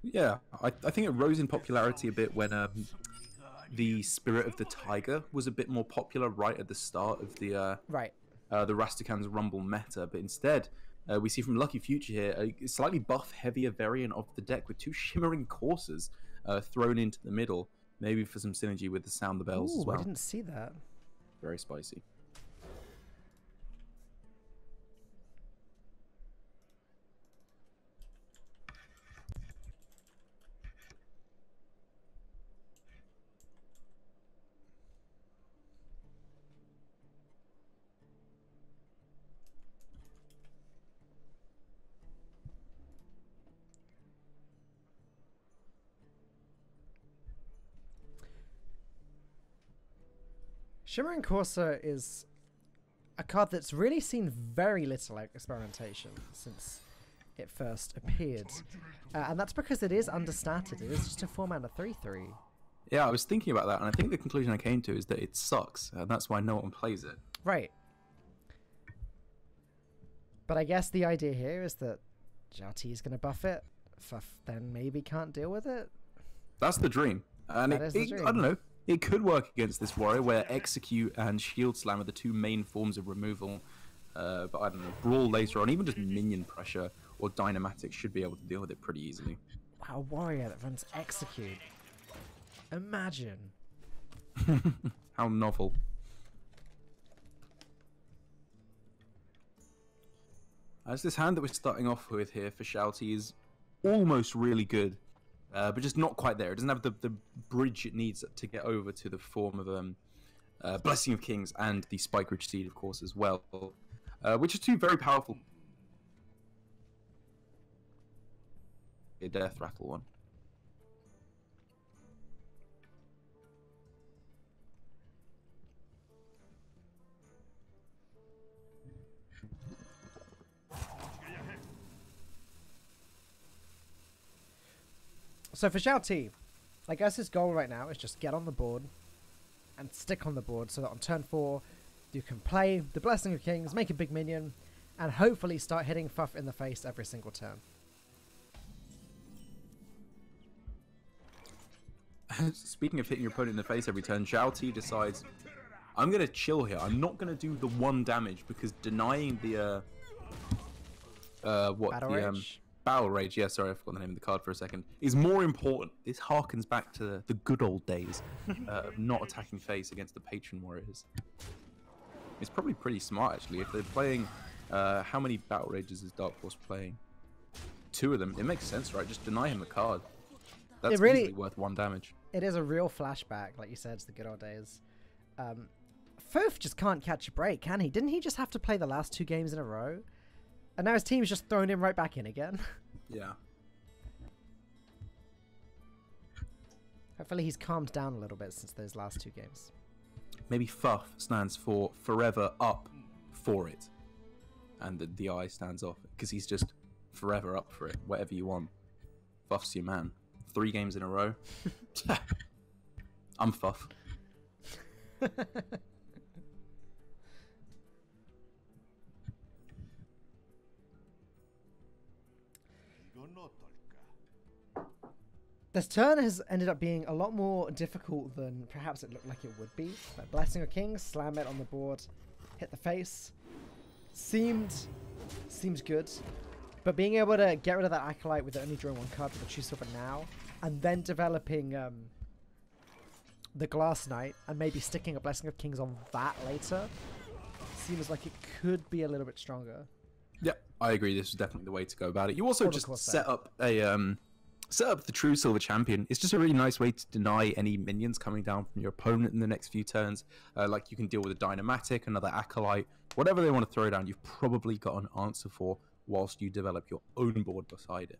Yeah, I think it rose in popularity a bit when the Spirit of the Tiger was a bit more popular right at the start of Right. the Rastican's Rumble meta, but instead we see from Lucky Future here a slightly buff, heavier variant of the deck with two shimmering coursers thrown into the middle, maybe for some synergy with the Sound the Bells as Ooh, I well. didn't see that. Very spicy. Shimmering Courser is a card that's really seen very little experimentation since it first appeared. And that's because it is understated. It is just a 4-mana 3/3. Yeah, I was thinking about that, and I think the conclusion I came to is that it sucks, and that's why no one plays it. Right. But I guess the idea here is that JRT is going to buff it. Fuff then maybe can't deal with it. That's the dream. And I don't know, it could work against this warrior where Execute and Shield Slam are the two main forms of removal. But I don't know, Brawl later on, even just minion pressure or Dynamatic should be able to deal with it pretty easily. Wow, warrior that runs Execute. Imagine. How novel. As this hand that we're starting off with here for Shouty is almost really good, but just not quite there. It doesn't have the bridge it needs to get over to the form of Blessing of Kings and the Spike Ridge Seed, of course, as well, which are two very powerful. A Death Rattle one. So for Shouty, I guess his goal right now is just get on the board and stick on the board so that on turn 4 you can play the Blessing of Kings, make a big minion, and hopefully start hitting Fuff in the face every single turn. Speaking of hitting your opponent in the face every turn, Shouty decides, I'm going to chill here. I'm not going to do the 1 damage because denying the Battle Rage, yeah, sorry, I forgot the name of the card for a second, is more important. This harkens back to the good old days of not attacking face against the Patron Warriors. It's probably pretty smart, actually. If they're playing... how many Battle Rages is Darkhorse playing? 2 of them. It makes sense, right? Just deny him the card. That's really easily worth 1 damage. It is a real flashback, like you said, to the good old days. Fof just can't catch a break, can he? Didn't he just have to play the last 2 games in a row? And now his team's just thrown him right back in again. Yeah. Hopefully he's calmed down a little bit since those last 2 games. Maybe FUF stands for forever up for it. And the I stands off because he's just forever up for it. Whatever you want. FUF's your man. 3 games in a row. I'm FUF. This turn has ended up being a lot more difficult than perhaps it looked like it would be. Like Blessing of Kings, slam it on the board, hit the face. Seems good. But being able to get rid of that Acolyte with only drawing 1 card for the True Silver now, and then developing the Glass Knight, and maybe sticking a Blessing of Kings on that later, seems like it could be a little bit stronger. Yeah, I agree. This is definitely the way to go about it. You also just set up the True Silver Champion. It's just a really nice way to deny any minions coming down from your opponent in the next few turns. Like you can deal with a Dynamatic, another Acolyte, whatever they want to throw down, you've probably got an answer for whilst you develop your own board beside it.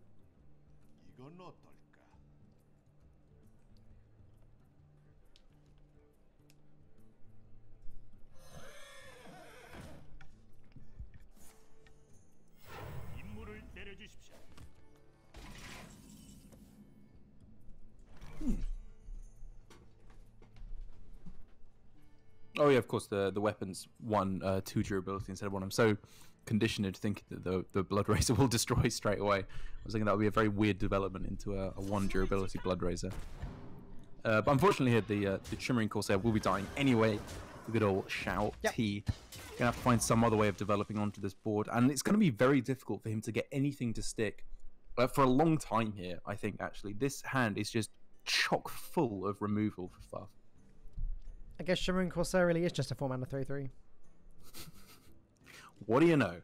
Oh yeah, of course the weapons 1, 2 durability instead of 1. I'm so conditioned thinking that the Blood Razor will destroy straight away. I was thinking that would be a very weird development into a 1 durability Blood Razor. But unfortunately here, the Shimmering Corsair will be dying anyway. The good old Shout T. Gonna have to find some other way of developing onto this board, and it's going to be very difficult for him to get anything to stick for a long time here. I think actually this hand is just chock full of removal for Fuff. I guess Shimmering Corsair really is just a 4-mana 3/3. What do you know?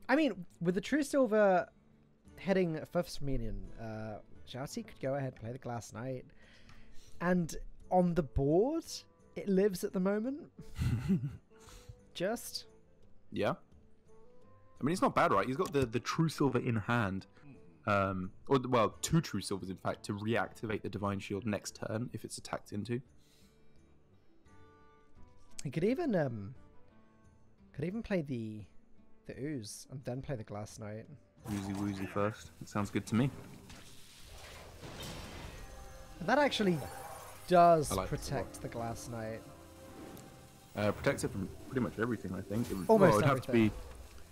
I mean, with the True Silver hitting Fuff's minion, Shouty could go ahead and play the Glass Knight. And on the board, it lives at the moment. Just. Yeah. I mean, it's not bad, right? He's got the True Silver in hand. Or, well, 2 True Silvers, in fact, to reactivate the Divine Shield next turn if it's attacked into. He could even play the Ooze and then play the Glass Knight. Woozy woozy first. That sounds good to me. That actually does like protect the Glass Knight. Protects it from pretty much everything, I think. Almost it'd everything. have to be,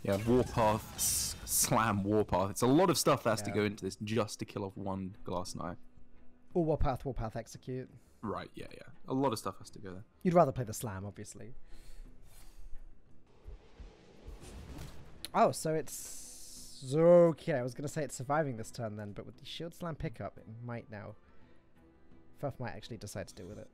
yeah, Warpath, Slam, Warpath. It's a lot of stuff that has to go into this just to kill off 1 Glass Knight. Or Warpath, Execute. Right, yeah. A lot of stuff has to go there. You'd rather play the Slam, obviously. Oh, so it's... Okay, I was going to say it's surviving this turn then, but with the Shield Slam pickup, it might now. Fuff might actually decide to deal with it.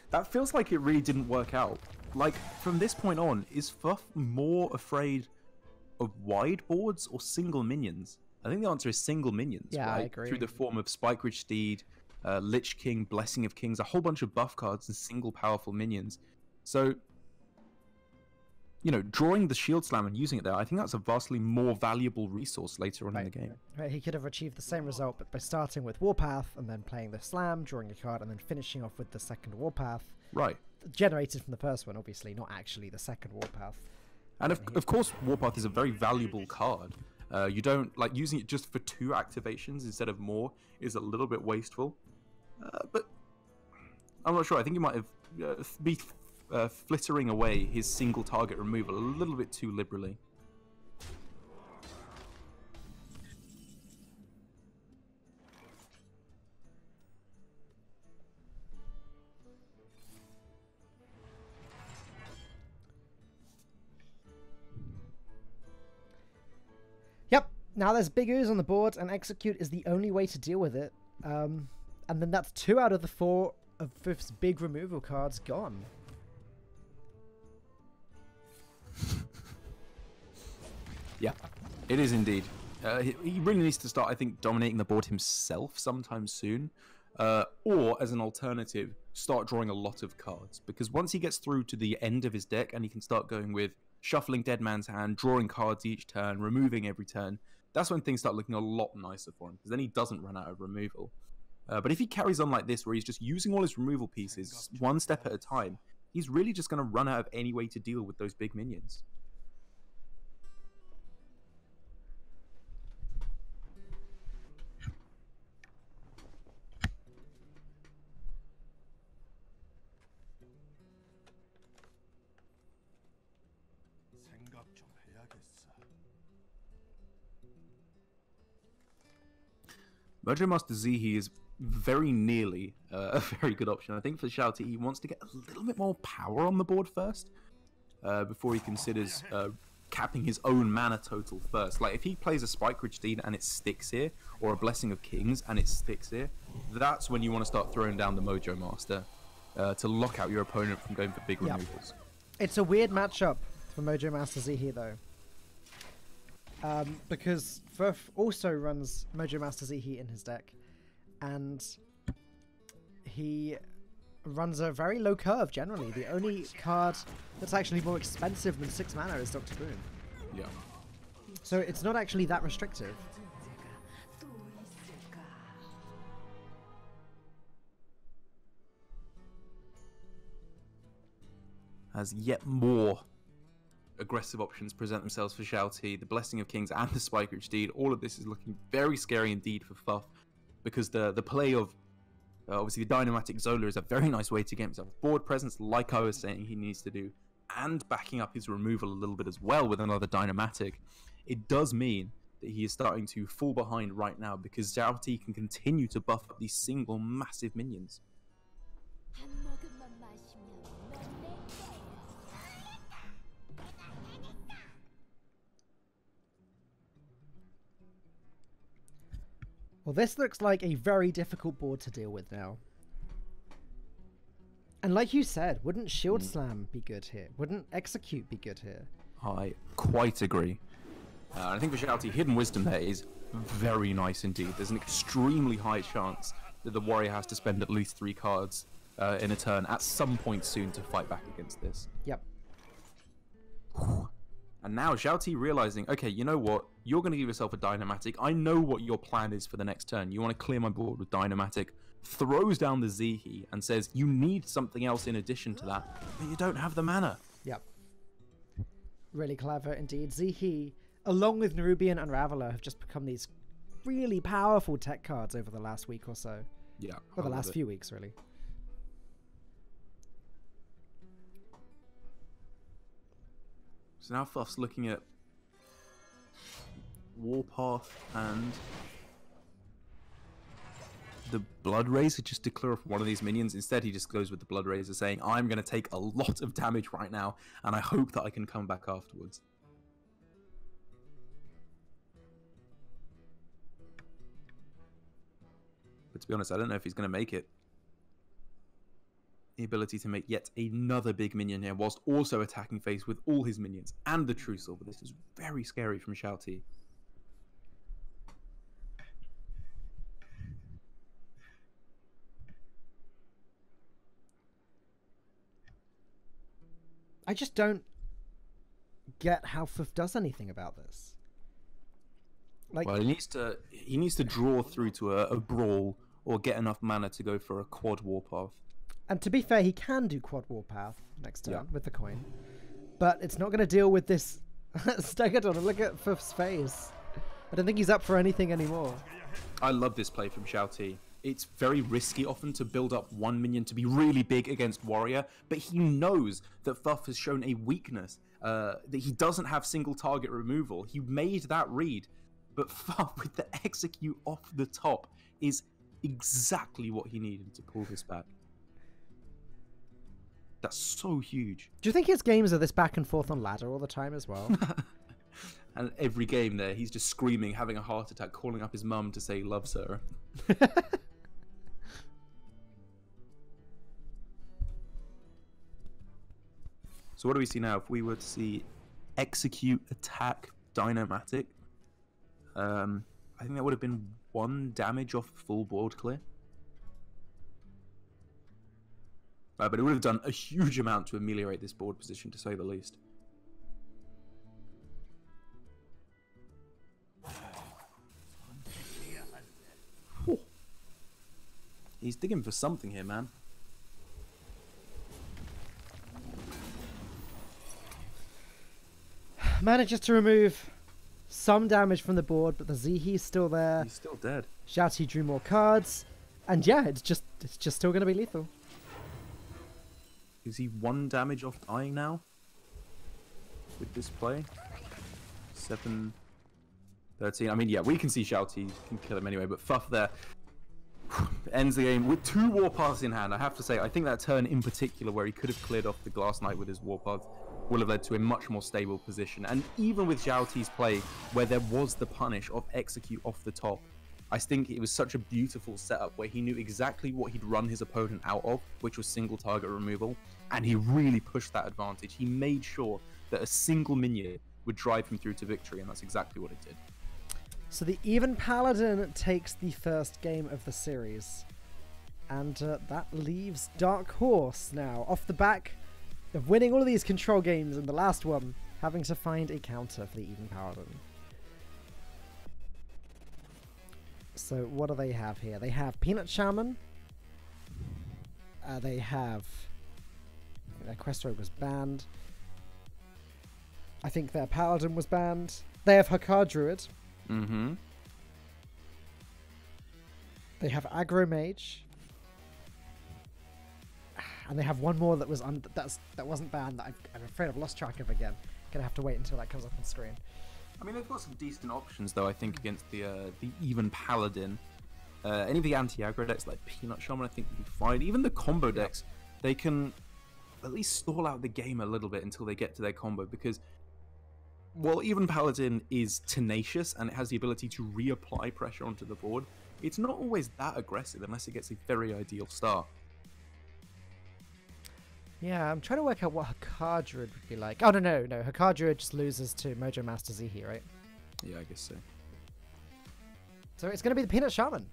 That feels like it really didn't work out. Like, from this point on, is Fuff more afraid of wide boards or single minions? I think the answer is single minions, yeah, right? I agree. Through the form of Spike Ridge Steed, Lich King, Blessing of Kings, a whole bunch of buff cards and single powerful minions. So, you know, drawing the Shield Slam and using it there, I think that's a vastly more valuable resource later on in the game. Right, he could have achieved the same result, but by starting with Warpath and then playing the Slam, drawing a card, and then finishing off with the second Warpath. Right. Generated from the first one, obviously, not actually the second Warpath. And of course, Warpath is a very valuable card. You don't, like, using it just for 2 activations instead of more is a little bit wasteful. But I'm not sure. I think you might have be flittering away his single target removal a little bit too liberally. Yep, now there's Big Ooze on the board, and Execute is the only way to deal with it. And then that's 2 out of the 4 of Fifth's big removal cards gone. Yeah, it is indeed. He really needs to start, I think, dominating the board himself sometime soon. Or, as an alternative, start drawing a lot of cards. Because once he gets through to the end of his deck and he can start going with shuffling Dead Man's Hand, drawing cards each turn, removing every turn, that's when things start looking a lot nicer for him. Because then he doesn't run out of removal. But if he carries on like this, where he's just using all his removal pieces one step at a time, he's really just going to run out of any way to deal with those big minions. Mojo Master Zihi is very nearly a very good option. I think for Shouty, he wants to get a little bit more power on the board first, before he considers capping his own mana total first. Like, if he plays a Spike Ridge Steed and it sticks here, or a Blessing of Kings and it sticks here, that's when you want to start throwing down the Mojo Master to lock out your opponent from going for big removals. It's a weird matchup for Mojo Master Zihi, though. Because Furf also runs Mojo Master Zihi in his deck, and he runs a very low curve generally. The only card that's actually more expensive than 6 mana is Dr. Boon. Yeah. So it's not actually that restrictive. Has yet more aggressive options present themselves for Shouty, the Blessing of Kings and the Spike Rich Deed. All of this is looking very scary indeed for Fuff, because the play of obviously the Dynamatic Zola is a very nice way to get himself board presence, like I was saying he needs to do, and backing up his removal a little bit as well with another Dynamatic. It does mean that he is starting to fall behind right now, because Shouty can continue to buff up these single massive minions. Well, this looks like a very difficult board to deal with now. And like you said, wouldn't Shield Slam be good here? Wouldn't Execute be good here? I quite agree. I think for Shouty, Hidden Wisdom there is very nice indeed. There's an extremely high chance that the warrior has to spend at least 3 cards in a turn at some point soon to fight back against this. Yep. And now Shouty realizing, okay, you know what? You're going to give yourself a Dynamatic. I know what your plan is for the next turn. You want to clear my board with Dynamatic. Throws down the Zihi and says, you need something else in addition to that, but you don't have the mana. Yep. Really clever indeed. Zihi, along with Nerubian and Raveler, have just become these really powerful tech cards over the last week or so. Yeah. Or the last few weeks, really. So now Fuff's looking at Warpath and the Blood Razor just to clear off one of these minions. Instead, he just goes with the Blood Razor, saying, I'm going to take a lot of damage right now, and I hope that I can come back afterwards. But to be honest, I don't know if he's going to make it. The ability to make yet another big minion here, whilst also attacking face with all his minions and the True Silver. This is very scary from Shouty. I just don't get how Fuff does anything about this. Like, well, he needs to draw through to a brawl or get enough mana to go for a quad Warpath. and to be fair, he can do quad Warpath next turn with the coin, but it's not going to deal with this Stegadon. Look at Fuff's face. I don't think he's up for anything anymore. I love this play from Shouty. It's very risky often to build up one minion to be really big against Warrior, but he knows that Fuff has shown a weakness, that he doesn't have single target removal. He made that read, but Fuff with the execute off the top is exactly what he needed to pull this back. That's so huge. Do you think his games are this back and forth on ladder all the time as well? And every game there, he's just screaming, having a heart attack, calling up his mum to say he loves her. So what do we see now? If we were to see execute, attack, Dynamatic, I think that would have been 1 damage off full board clear. But it would have done a huge amount to ameliorate this board position, to say the least. Whew. He's digging for something here, man. Manages to remove some damage from the board, but the Zihi's still there. He's still dead. Shouty drew more cards, and yeah, it's just still going to be lethal. Is he 1 damage off dying now? With this play? 7, 13. I mean, yeah, we can see Shouty can kill him anyway, but Fuff there ends the game with 2 Warpaths in hand. I have to say, I think that turn in particular where he could have cleared off the Glass Knight with his Warpath will have led to a much more stable position. And even with Shouty's play, where there was the punish of execute off the top, I think it was such a beautiful setup where he knew exactly what he'd run his opponent out of, which was single target removal, and he really pushed that advantage. He made sure that a single minion would drive him through to victory, and that's exactly what it did. So the Even Paladin takes the first game of the series, and that leaves Darkhorse now off the back of winning all of these control games and the last one having to find a counter for the Even Paladin. So what do they have here? They have Peanut Shaman. They have... their Quest Rogue was banned. I think their Paladin was banned. They have Hakar Druid. Mm-hmm. They have Aggro Mage. And they have one more that was that wasn't banned that I'm afraid I've lost track of again. Gonna have to wait until that comes up on screen. I mean, they've got some decent options, though, I think, against the even Paladin. Any of the anti-aggro decks, like Peanut Shaman, I think would be fine. Even the combo decks, they can at least stall out the game a little bit until they get to their combo, because, while even Paladin is tenacious and it has the ability to reapply pressure onto the board, it's not always that aggressive unless it gets a very ideal start. Yeah, I'm trying to work out what Hakar Druid would be like. Oh, no. Hakar Druid just loses to Mojo Master Zihi, right? Yeah, I guess so. So it's going to be the Peanut Shaman.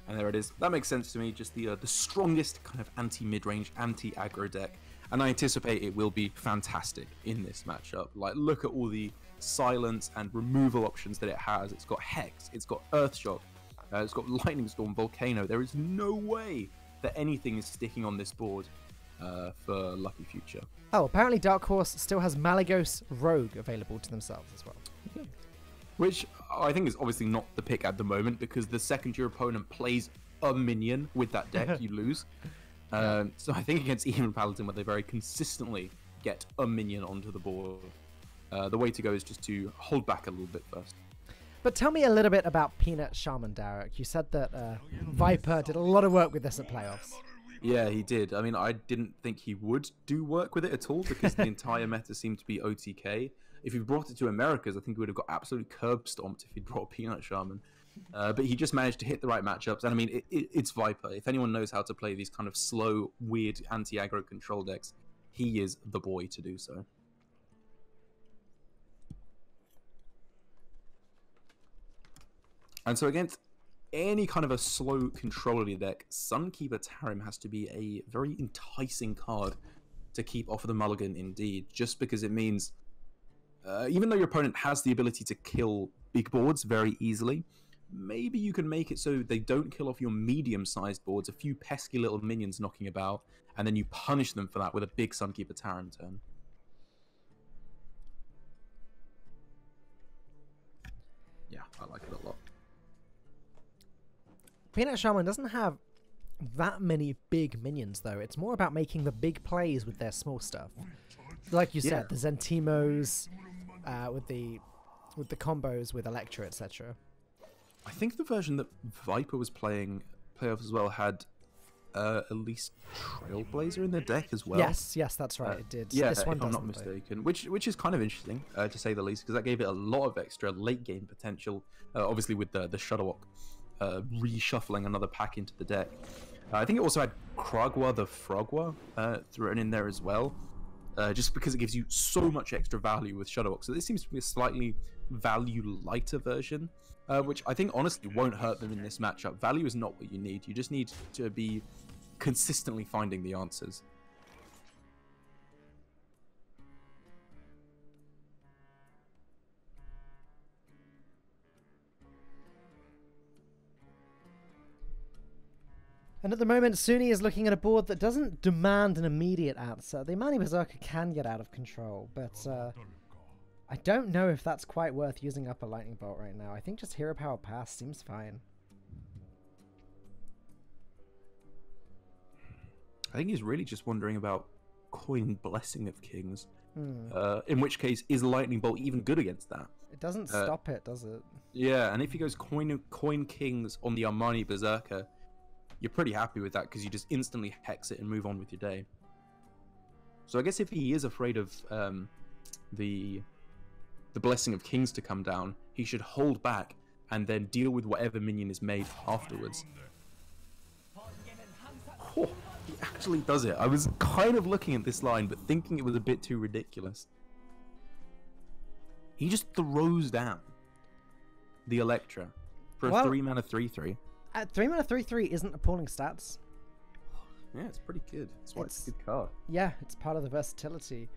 And there it is. That makes sense to me. Just the strongest kind of anti-mid-range, anti-aggro deck. And I anticipate it will be fantastic in this matchup. Like, look at all the silence and removal options that it has. It's got Hex, it's got Earthshock, it's got Lightning Storm, Volcano. There is no way that anything is sticking on this board for Lucky Future. Oh, apparently Darkhorse still has Malygos Rogue available to themselves as well. Yeah. Which I think is obviously not the pick at the moment, because the second your opponent plays a minion with that deck, you lose. So I think against even Paladin, where they very consistently get a minion onto the board, the way to go is just to hold back a little bit first. But tell me a little bit about Peanut Shaman, Derek. You said that Viper did a lot of work with this at playoffs. Yeah, he did. I mean, I didn't think he would do work with it at all, because the entire meta seemed to be OTK. If he brought it to Americas, I think he would have got absolutely curb stomped if he'd brought Peanut Shaman. But he just managed to hit the right matchups. And I mean, it's Viper. If anyone knows how to play these kind of slow, weird anti-aggro control decks, he is the boy to do so. And so against any kind of a slow controller deck, Sunkeeper Tarim has to be a very enticing card to keep off of the mulligan indeed, just because it means, even though your opponent has the ability to kill big boards very easily, maybe you can make it so they don't kill off your medium-sized boards, a few pesky little minions knocking about, and then you punish them for that with a big Sunkeeper Tarim turn. Yeah, I like it a lot. Peanut Shaman doesn't have that many big minions, though. It's more about making the big plays with their small stuff. Like you said, the Zentimos, with the combos with Electra, etc. I think the version that Viper was playing playoffs as well had at least Trailblazer in their deck as well. Yes, that's right. It did. Yeah, this one if I'm not mistaken. Which is kind of interesting, to say the least, because that gave it a lot of extra late game potential. Obviously with the Shuttlewalk reshuffling another pack into the deck. I think it also had Kragwa the Frogwa thrown in there as well, just because it gives you so much extra value with Shuttlewalk. So this seems to be a slightly value lighter version, which I think honestly won't hurt them in this matchup. Value is not what you need. You just need to be consistently finding the answers. And at the moment, Suni is looking at a board that doesn't demand an immediate answer. The Imani Berserker can get out of control, but I don't know if that's quite worth using up a Lightning Bolt right now. I think just Hero Power Pass seems fine. I think he's really just wondering about coin Blessing of Kings. In which case, is Lightning Bolt even good against that? It doesn't stop it, does it? Yeah, and if he goes coin Kings on the Armani Berserker, you're pretty happy with that, because you just instantly hex it and move on with your day. So I guess if he is afraid of the Blessing of Kings to come down, he should hold back and then deal with whatever minion is made afterwards. Oh, he actually does it. I was kind of looking at this line, but thinking it was a bit too ridiculous. He just throws down the Electra for a 3-mana 3/3. At 3-mana 3/3 isn't appalling stats. Yeah, it's pretty good. That's why it's a good card. Yeah, it's part of the versatility.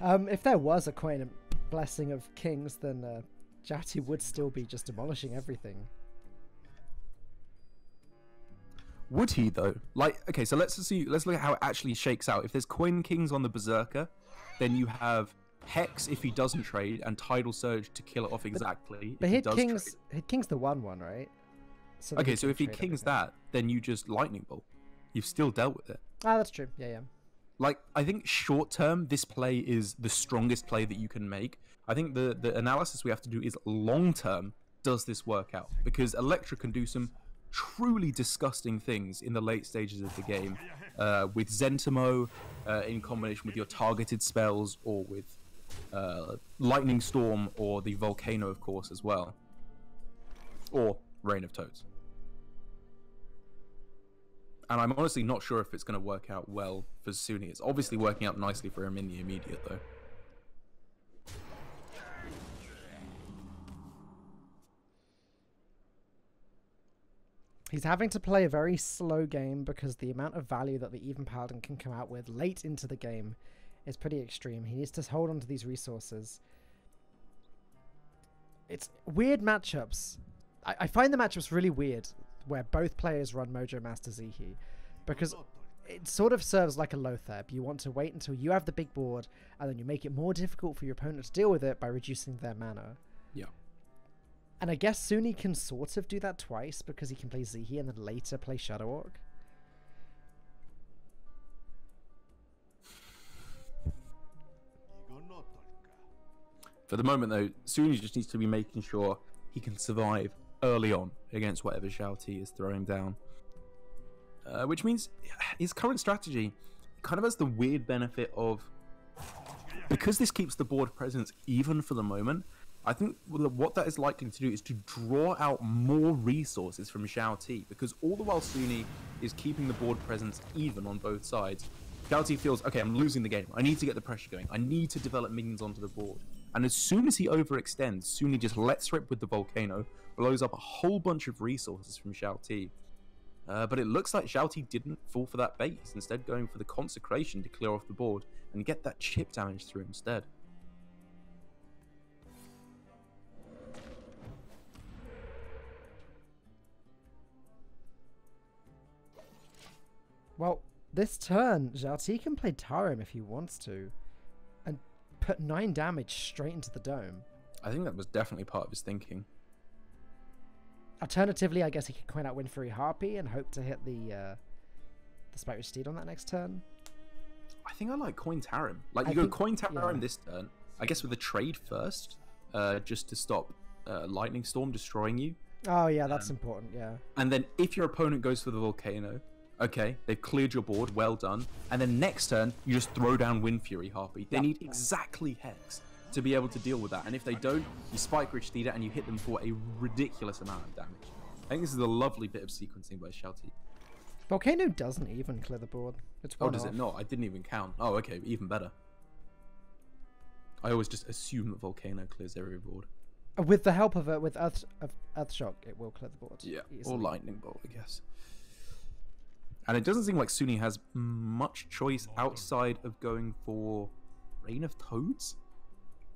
If there was a coin Blessing of Kings, then Jati would still be just demolishing everything. Would he though? Like, okay, so let's look at how it actually shakes out. If there's Coin Kings on the Berserker, then you have Hex if he doesn't trade, and Tidal Surge to kill it off exactly. But hit King's the 1/1, right? So okay, so if he Kings that, then you just Lightning Bolt. You've still dealt with it. Ah, that's true. Yeah, yeah. Like, I think short term, this play is the strongest play that you can make. I think the analysis we have to do is long term, does this work out? Because Electra can do some truly disgusting things in the late stages of the game with Zentimo in combination with your targeted spells, or with Lightning Storm, or the Volcano, of course, as well, or Rain of Toads. And I'm honestly not sure if it's going to work out well for Sunni. It's obviously working out nicely for him in the immediate, though. He's having to play a very slow game because the amount of value that the Even Paladin can come out with late into the game is pretty extreme. He needs to hold on to these resources. It's weird matchups. I find the matchups really weird where both players run Mojo Master Zihi, because it sort of serves like a Lothar. You want to wait until you have the big board, and then you make it more difficult for your opponent to deal with it by reducing their mana. Yeah. And I guess Sunni can sort of do that twice, because he can play Zihi and then later play Shadow Orc. For the moment, though, Sunni just needs to be making sure he can survive early on against whatever Zhao Ti is throwing down. Which means his current strategy kind of has the weird benefit of, because this keeps the board presence even for the moment, I think what that is likely to do is to draw out more resources from Zhao Ti, because all the while Sunni is keeping the board presence even on both sides, Zhao Ti feels, okay, I'm losing the game. I need to get the pressure going. I need to develop minions onto the board. And as soon as he overextends, Sunni just lets rip with the Volcano, blows up a whole bunch of resources from Zhao Ti. But it looks like Zhao Ti didn't fall for that bait. He's instead going for the Consecration to clear off the board and get that chip damage through instead. Well, this turn, Zhao Ti can play Tarim if he wants to, and put 9 damage straight into the dome. I think that was definitely part of his thinking. Alternatively, I guess he could coin out Windfury Harpy and hope to hit the Spectre Steed on that next turn. I think I like Coin Tarim. Like, you go Coin Tarim this turn, I guess with a trade first, just to stop Lightning Storm destroying you. Oh yeah, that's important, yeah. And then if your opponent goes for the Volcano, okay, they've cleared your board, well done. And then next turn, you just throw down Windfury Harpy. They need exactly Hex to be able to deal with that. And if they don't, you Spike Ridge Steed it and you hit them for a ridiculous amount of damage. I think this is a lovely bit of sequencing by Zhao Ti. Volcano doesn't even clear the board. It's one does it not? I didn't even count. Oh, okay, even better. I always just assume that Volcano clears every board. With the help of it, with Earthshock, it will clear the board. Yeah, easily. or Lightning Bolt, I guess. And it doesn't seem like Sunni has much choice outside of going for Rain of Toads.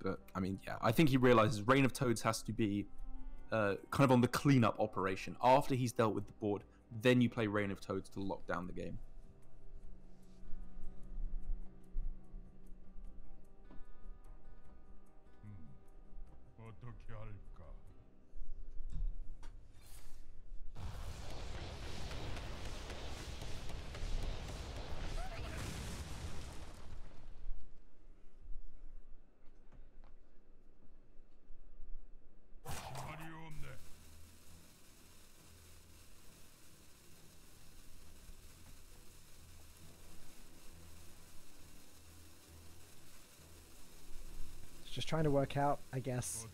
But, I mean, yeah, I think he realizes Rain of Toads has to be kind of on the cleanup operation. After he's dealt with the board, then you play Rain of Toads to lock down the game. Just trying to work out, I guess,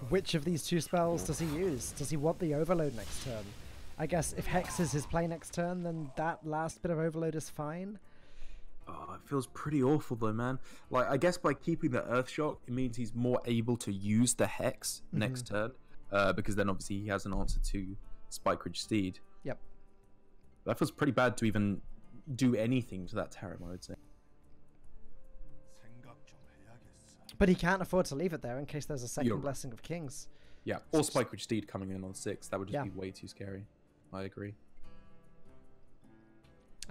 which of these 2 spells does he use? Does he want the Overload next turn? I guess if Hex is his play next turn, then that last bit of Overload is fine. Oh, it feels pretty awful though, man. Like, I guess by keeping the Earthshock, it means he's more able to use the Hex next turn, because then obviously he has an answer to Spike Ridge Steed. Yep. That feels pretty bad to even do anything to that Tarim, I would say. But he can't afford to leave it there in case there's a second Blessing of Kings. Yeah, or Spike Ridge Steed coming in on 6. That would just be way too scary. I agree.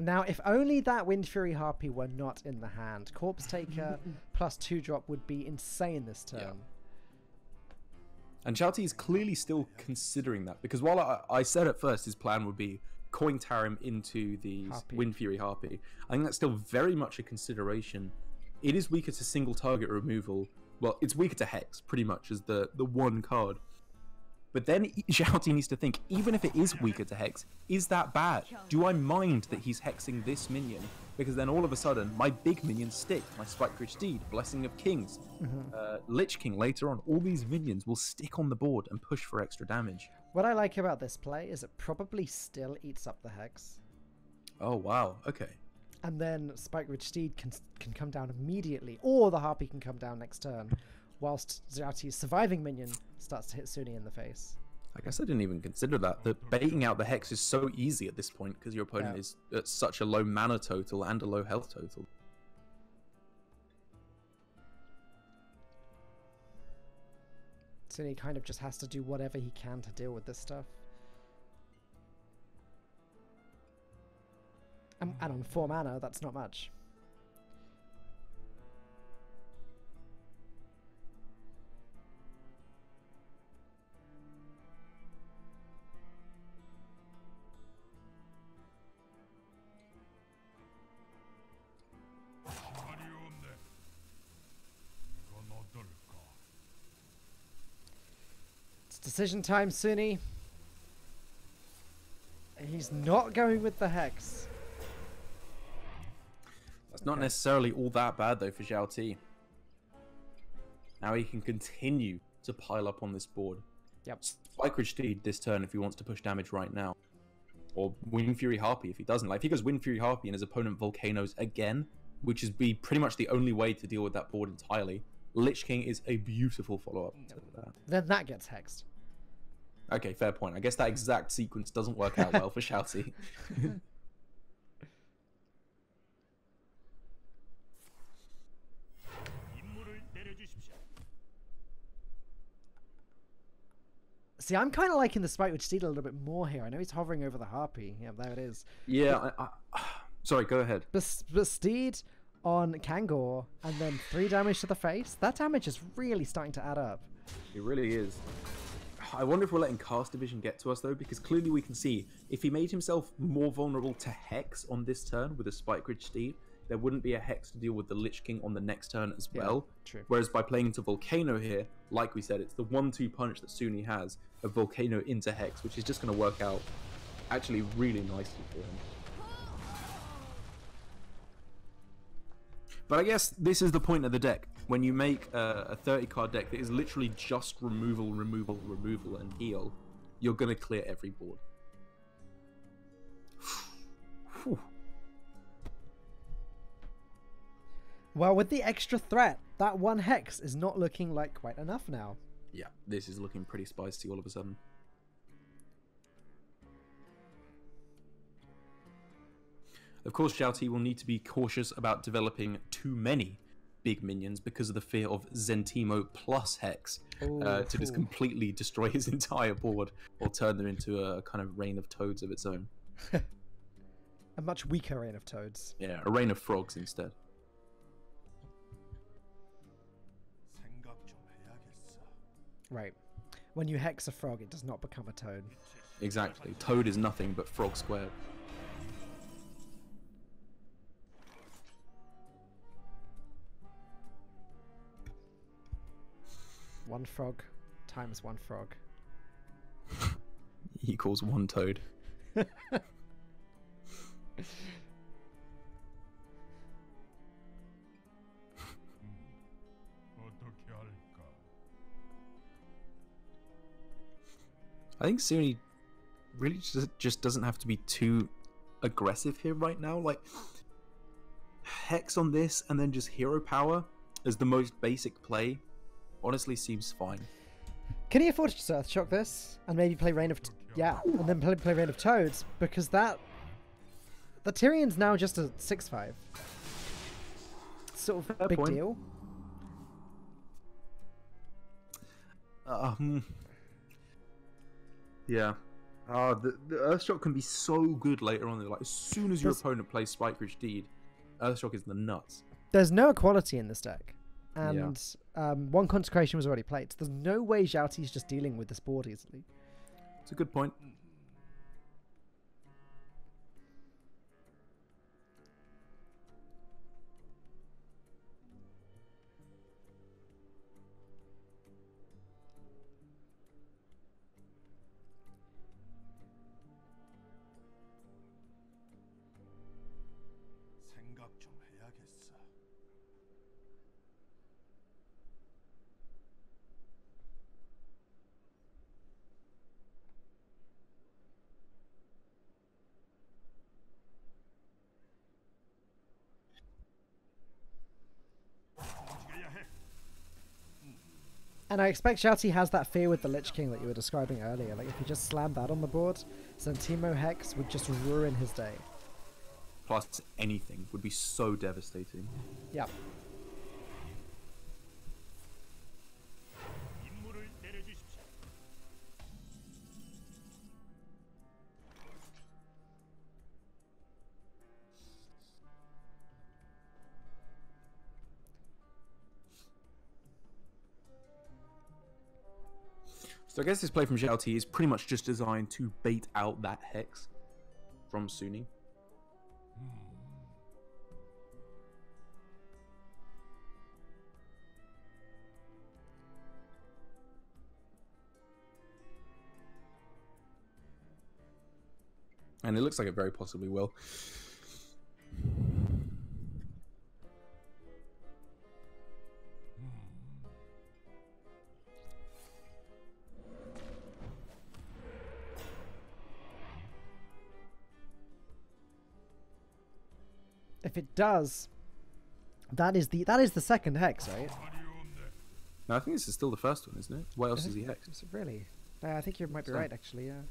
Now, if only that Wind Fury Harpy were not in the hand, Corpse Taker plus 2-drop would be insane this turn. Yeah. And Xiaoti is clearly still considering that, because while I said at first his plan would be coin tower him into the Wind Fury Harpy, I think that's still very much a consideration. It is weaker to single target removal. Well, it's weaker to Hex, pretty much, as the one card. But then Xiaoti needs to think, even if it is weaker to Hex, is that bad? Do I mind that he's hexing this minion? Because then all of a sudden, my big minions stick. My Spike-Rich Steed, Blessing of Kings, Lich King later on. All these minions will stick on the board and push for extra damage. What I like about this play is it probably still eats up the Hex. Oh, wow. Okay. And then Spike-Rich Steed can come down immediately, or the Harpy can come down next turn, whilst Xiaoti's surviving minion starts to hit Suni in the face. I guess I didn't even consider that. The baiting out the Hex is so easy at this point because your opponent is at such a low mana total and a low health total. Suni kind of just has to do whatever he can to deal with this stuff. And on 4 mana, that's not much. It's decision time, Suni. He's not going with the Hex. That's not necessarily all that bad, though, for Xiaoti. Now he can continue to pile up on this board. Yep. Spike-Rich Steed this turn if he wants to push damage right now. Or Wind Fury Harpy if he doesn't. Like, if he goes Wind Fury Harpy and his opponent Volcanoes again, which is pretty much the only way to deal with that board entirely, Lich King is a beautiful follow-up to that. Then that gets hexed. Okay, fair point. I guess that exact sequence doesn't work out well for Xiaoti. See, I'm kind of liking the Spike-Rich Steed a little bit more here. I know he's hovering over the Harpy. Yeah, there it is. Yeah, sorry, go ahead. But Steed on Kangor and then 3 damage to the face. That damage is really starting to add up. It really is. I wonder if we're letting Cast Division get to us, though, because clearly we can see if he made himself more vulnerable to Hex on this turn with a Spike-Rich Steed, there wouldn't be a Hex to deal with the Lich King on the next turn as well. True. Whereas by playing into Volcano here, like we said, it's the 1-2 punch that Suni has of Volcano into Hex, which is just going to work out actually really nicely for him. But I guess this is the point of the deck. When you make a 30-card deck that is literally just removal, removal, removal, and heal, you're going to clear every board. Well, with the extra threat, that 1 Hex is not looking like quite enough now. Yeah, this is looking pretty spicy all of a sudden. Of course, Xiaoti will need to be cautious about developing too many big minions because of the fear of Zentimo plus Hex to just completely destroy his entire board or turn them into a kind of rain of toads of its own. A much weaker rain of toads. Yeah, a rain of frogs instead. Right. When you hex a frog, it does not become a toad. Exactly. Toad is nothing but frog squared. One frog times 1 frog. Equals 1 toad. I think Suni really just doesn't have to be too aggressive here right now. Like, Hex on this and then just Hero Power as the most basic play honestly seems fine. Can he afford to just Earthshock this and maybe play Rain of... and then play Rain of Toads? Because that... The Tyrion's now just a 6/5. Sort of Fair big point. deal. Yeah. The Earthshock can be so good later on. Like as soon as your opponent plays Spike Rich Deed, Earthshock is the nuts. There's no equality in this deck. Yeah. And one Consecration was already played. There's no way Zhao Ti's just dealing with this board easily. It's a good point. And I expect Zhao Ti has that fear with the Lich King that you were describing earlier. Like, if he just slammed that on the board, Zantimo Hex would just ruin his day. Plus, anything would be so devastating. Yeah. So I guess this play from Zhao Ti is pretty much just designed to bait out that Hex from Sunni. And it looks like it very possibly will. If it does, that is the second Hex, right? No, I think this is still the first one, isn't it? What else is he Hex? Is it really? I think you might be right, actually, yeah.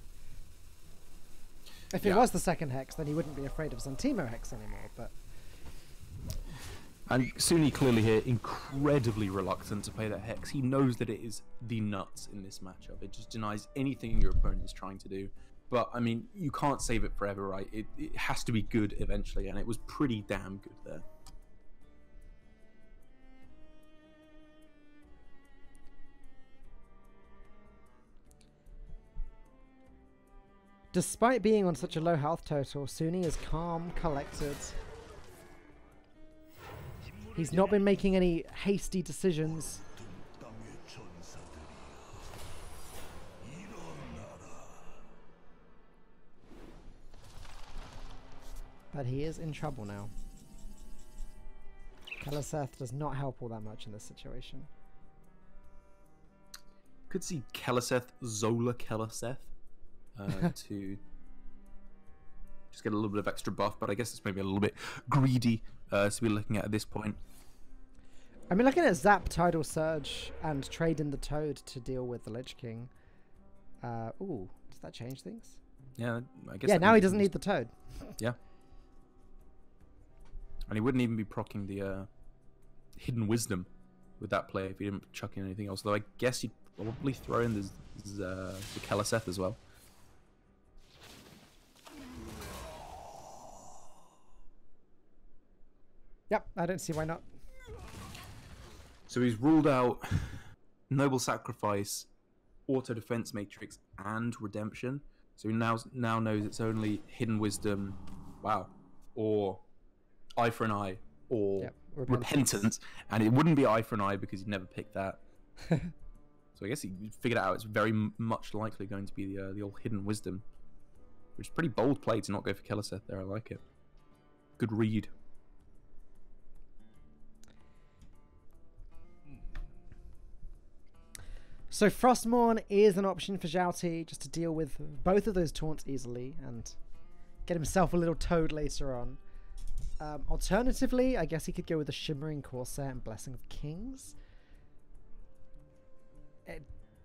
If it was the second Hex, then he wouldn't be afraid of Zantimo Hex anymore, but... And Sunni clearly here incredibly reluctant to play that Hex. He knows that it is the nuts in this matchup. It just denies anything your opponent is trying to do. But, I mean, you can't save it forever, right? It has to be good eventually, and it was pretty damn good there. Despite being on such a low health total, Sunni is calm, collected. He's not been making any hasty decisions. But he is in trouble now. Keleseth does not help all that much in this situation. Could see Keleseth, Zola Keleseth, to just get a little bit of extra buff, but I guess it's maybe a little bit greedy to be looking at this point. I mean, looking at Zap, Tidal Surge, and trade in the Toad to deal with the Lich King. Ooh, does that change things? Yeah, I guess. Yeah, now he doesn't need the Toad. Yeah. And he wouldn't even be proccing the Hidden Wisdom with that play if he didn't chuck in anything else. Though I guess he'd probably throw in the Keleseth as well. Yep, I don't see why not. So he's ruled out Noble Sacrifice, Auto Defense Matrix, and Redemption. So he now knows it's only Hidden Wisdom, wow, or Eye for an Eye, or Repentance. And it wouldn't be Eye for an Eye because he'd never picked that. So I guess he figured out it's very much likely going to be the old Hidden Wisdom, which is pretty bold play to not go for Keleseth there. I like it. Good read. So Frostmourne is an option for Zhao Ti just to deal with both of those taunts easily and get himself a little Toad later on. Alternatively, I guess he could go with the Shimmering Corsair and Blessing of Kings. It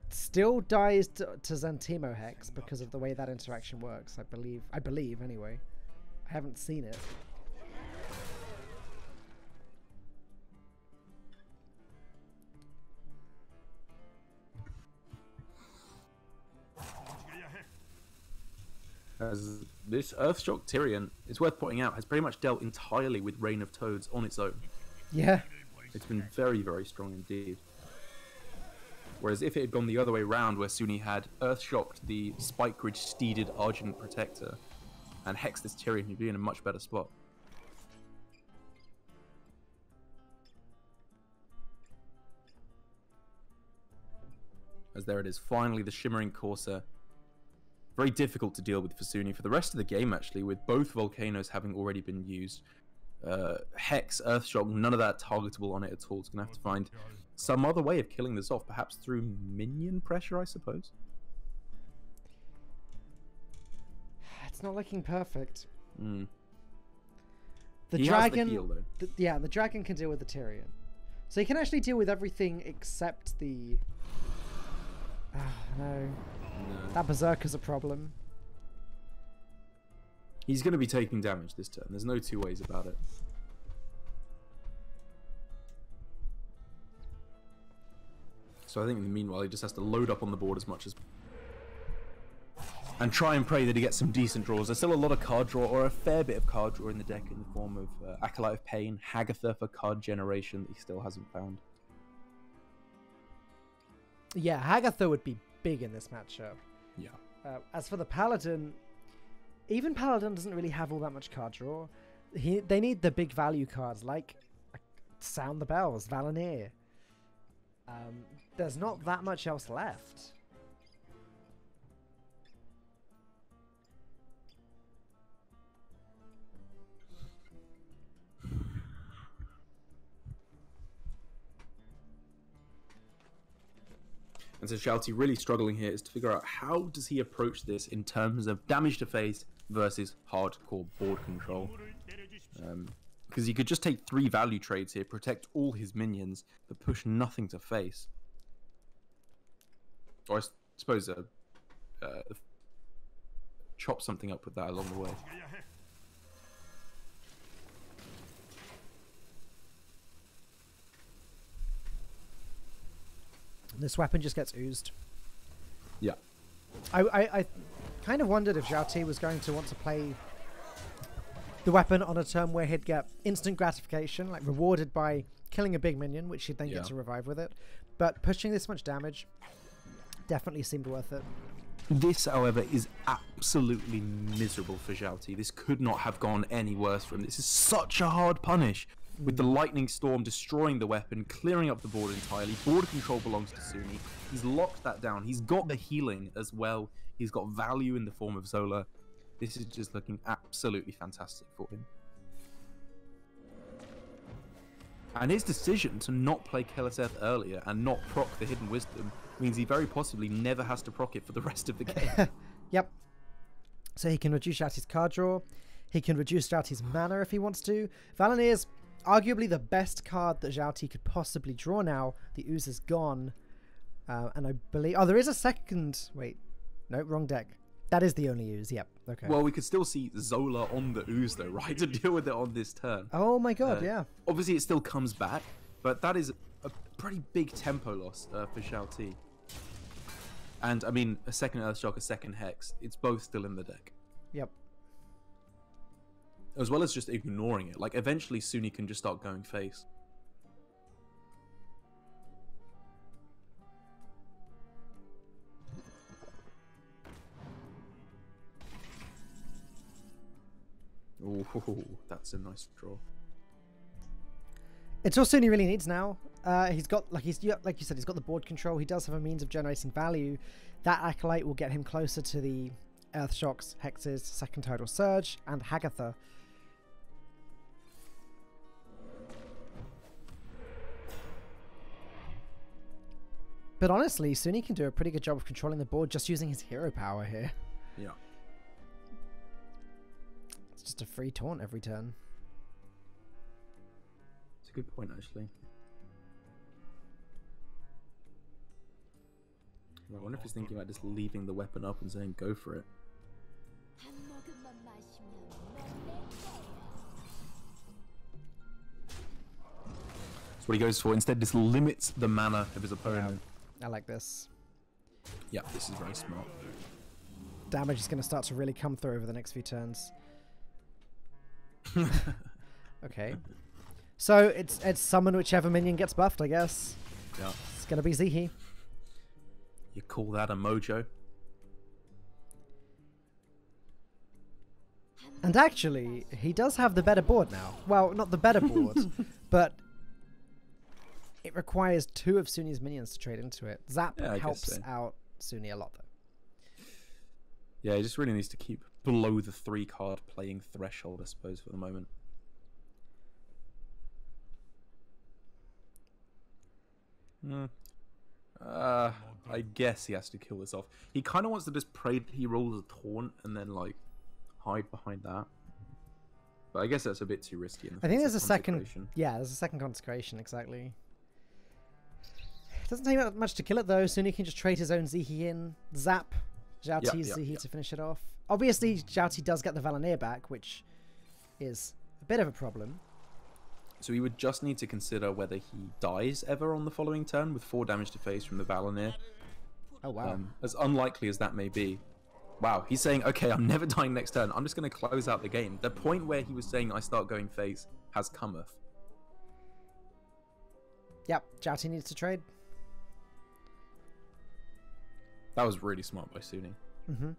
still dies to Zantimo Hex because of the way that interaction works, I believe anyway. I haven't seen it. As this Earthshock Tyrion, it's worth pointing out, has pretty much dealt entirely with Reign of Toads on its own. Yeah. It's been very, very strong indeed. Whereas if it had gone the other way round, where Sunni had Earthshocked the Spike Ridge Steeded Argent Protector and hexed this Tyrion, he'd be in a much better spot. As there it is, finally the Shimmering Corsair. Very difficult to deal with for Sunni for the rest of the game, actually, with both Volcanoes having already been used. Hex, Earthshock, none of that targetable on it at all. It's going to have to find some other way of killing this off, perhaps through minion pressure, I suppose. It's not looking perfect. Mm. The dragon, the dragon can deal with the Tyrion, so he can actually deal with everything except the. No, that Berserker's a problem. He's going to be taking damage this turn. There's no two ways about it. So I think in the meanwhile, he just has to load up on the board as much as... and try and pray that he gets some decent draws. There's still a lot of card draw, or a fair bit of card draw in the deck in the form of Acolyte of Pain, Hagatha for card generation that he still hasn't found. Yeah, Hagatha would be big in this matchup. Yeah. As for the Paladin, even Paladin doesn't really have all that much card draw. They need the big value cards like Sound the Bells, Valanir. There's not that much else left. And so Shouty really struggling here is to figure out how does he approach this in terms of damage to face versus hardcore board control. Because he could just take 3 value trades here, protect all his minions, but push nothing to face. Or I suppose chop something up with that along the way. This weapon just gets oozed. Yeah. I kind of wondered if Zhao Ti was going to want to play the weapon on a turn where he'd get instant gratification, like rewarded by killing a big minion, which he'd then get to revive with it. But pushing this much damage definitely seemed worth it. This, however, is absolutely miserable for Zhao Ti. This could not have gone any worse for him. This is such a hard punish. With the Lightning Storm destroying the weapon, clearing up the board entirely. Board control belongs to Sunni. He's locked that down. He's got the healing as well. He's got value in the form of Zola. This is just looking absolutely fantastic for him. And his decision to not play Keleseth earlier and not proc the Hidden Wisdom means he very possibly never has to proc it for the rest of the game. Yep. So he can reduce Zhao Ti's card draw. He can reduce Zhao Ti's mana if he wants to. Valanir's arguably the best card that Zhao Ti could possibly draw now. The ooze is gone. And I believe... oh, there is a second... wait. No, wrong deck. That is the only ooze. Yep. Okay. Well, we could still see Zola on the ooze, though, right? To deal with it on this turn. Oh, my God, yeah. Obviously, it still comes back, but that is a pretty big tempo loss for Zhao Ti. And, I mean, a second Earthshock, a second Hex. It's both still in the deck. Yep. As well as just ignoring it. Like, eventually Sunni can just start going face. Ooh, that's a nice draw. It's all Sunni really needs now. He's got, like you said, he's got the board control. He does have a means of generating value. That Acolyte will get him closer to the Earthshocks, Hexes, Second Tidal Surge, and Hagatha. But honestly, Sunni can do a pretty good job of controlling the board just using his hero power here. Yeah. It's just a free taunt every turn. It's a good point, actually. I wonder if he's thinking about just leaving the weapon up and saying go for it. That's what he goes for. Instead, this limits the mana of his opponent. I like this. Yeah, this is very smart. damage is going to start to really come through over the next few turns. Okay. So it's summon whichever minion gets buffed, I guess. Yeah. It's going to be Zihi. You call that a mojo? And actually, he does have the better board now. Well, not the better board, but it requires 2 of Sunni's minions to trade into it. Zap helps out Sunni a lot, though. Yeah, he just really needs to keep below the 3-card playing threshold, I suppose, for the moment. I guess he has to kill this off. He kind of wants to just pray that he rolls a taunt and then, like, hide behind that. But I guess that's a bit too risky. I think there's a second... Yeah, there's a second consecration, exactly. It doesn't take that much to kill it, though. Sunni can just trade his own Zihi in. Zap. Zhao Ti's Zihi to finish it off. Obviously, Zhao Ti does get the Valenier back, which is a bit of a problem. So he would just need to consider whether he dies ever on the following turn with 4 damage to face from the Valenier. Oh, wow. As unlikely as that may be. Wow, he's saying, okay, I'm never dying next turn. I'm just going to close out the game. The point where he was saying I start going face has cometh. Yep, Zhao Ti needs to trade. That was really smart by Sunni. Mm-hmm.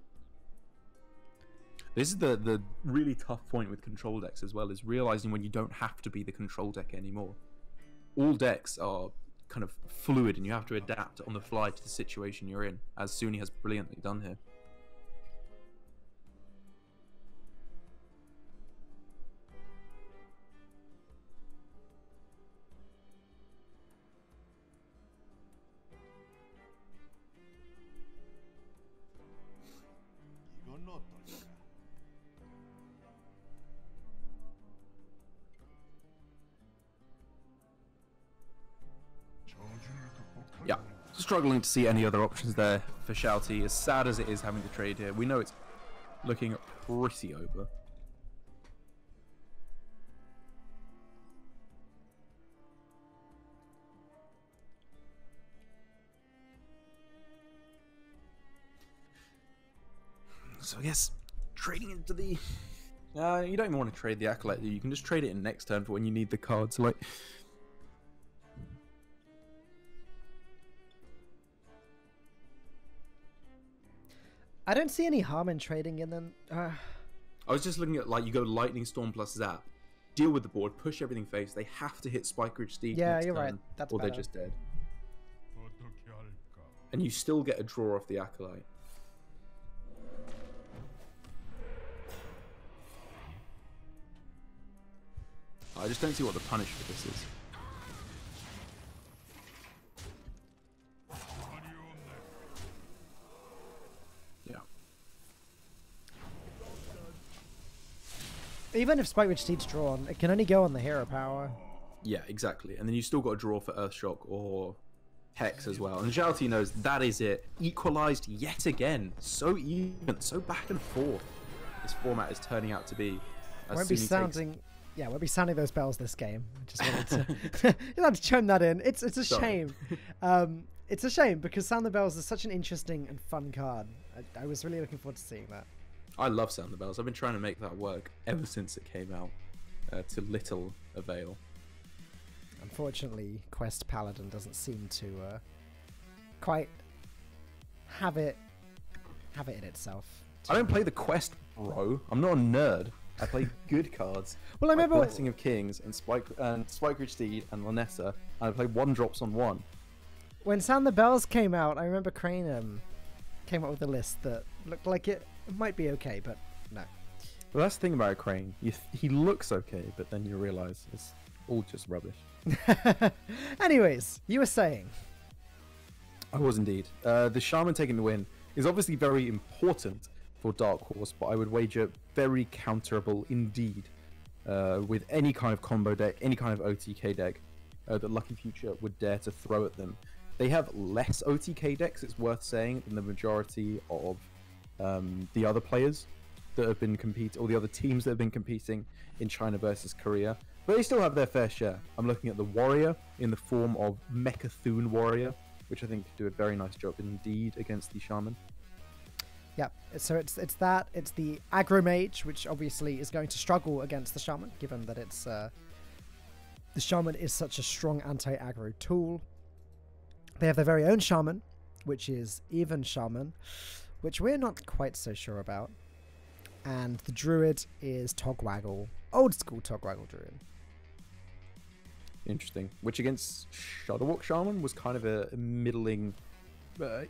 This is the really tough point with control decks as well, is realizing when you don't have to be the control deck anymore. All decks are kind of fluid and you have to adapt on the fly to the situation you're in, as Sunni has brilliantly done here. Yeah, struggling to see any other options there for Zhao Ti. As sad as it is having to trade here, we know it's looking pretty over. So I guess trading into the... you don't even want to trade the Acolyte. You can just trade it in next turn for when you need the cards. Like... I don't see any harm in trading in them. I was just looking at, like, you go Lightning Storm plus Zap, deal with the board, push everything face. They have to hit Spike Ridge Steed next you're turn, right. That's or better. they're just dead. And you still get a draw off the Acolyte. I just don't see what the punish for this is. Even if Spike Ridge Steed's drawn, it can only go on the hero power. Yeah, exactly. And then you still got to draw for Earthshock or Hex as well. And Zhao Ti knows that is it. Equalized yet again. So even, so back and forth. This format is turning out to be. Won't be sounding... Yeah, we'll be sounding those bells this game. I just wanted to... you had to chime that in. It's a shame. It's a shame because Sound the Bells is such an interesting and fun card. I was really looking forward to seeing that. I love Sound the Bells. I've been trying to make that work ever since it came out, to little avail. Unfortunately, Quest Paladin doesn't seem to quite have it in itself. I don't play the Quest, bro. I'm not a nerd. I play good cards. Well, I remember Blessing of Kings and Spike Ridge Steed and Lanessa, and I play 1-drops on 1. When Sound the Bells came out, I remember Crane came up with a list that looked like it might be okay, but no. Well, that's the thing about Crane. He looks okay, but then you realise it's all just rubbish. Anyways, you were saying. I was indeed. The Shaman taking the win is obviously very important for Darkhorse, but I would wager very counterable indeed with any kind of combo deck, any kind of OTK deck that Lucky Future would dare to throw at them. They have less OTK decks, it's worth saying, than the majority of the other players that have been competing, or the other teams that have been competing in China versus Korea, but they still have their fair share. I'm looking at the Warrior in the form of Mechathune Warrior, which I think could do a very nice job indeed against the Shaman. Yeah, so it's that. It's the aggro mage, which obviously is going to struggle against the shaman, given that it's the shaman is such a strong anti-aggro tool. They have their very own shaman, which is even shaman, which we're not quite so sure about. And the druid is Togwaggle, old school Togwaggle druid. Interesting. Which against Shudderwock Shaman was kind of a middling,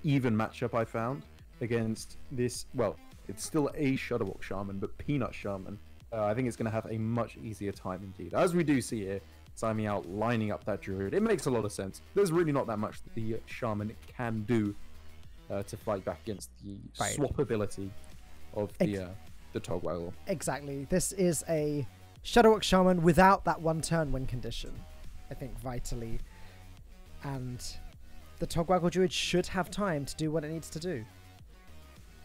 even matchup I found against this. Well, it's still a Shudderwock Shaman, but Peanut Shaman. I think it's going to have a much easier time indeed. As we do see here, Simon out lining up that druid. It makes a lot of sense. There's really not that much that the Shaman can do to fight back against the swap ability of the Togwaggle. Exactly. This is a Shudderwock Shaman without that one turn win condition, I think, vitally. And the Togwaggle Druid should have time to do what it needs to do.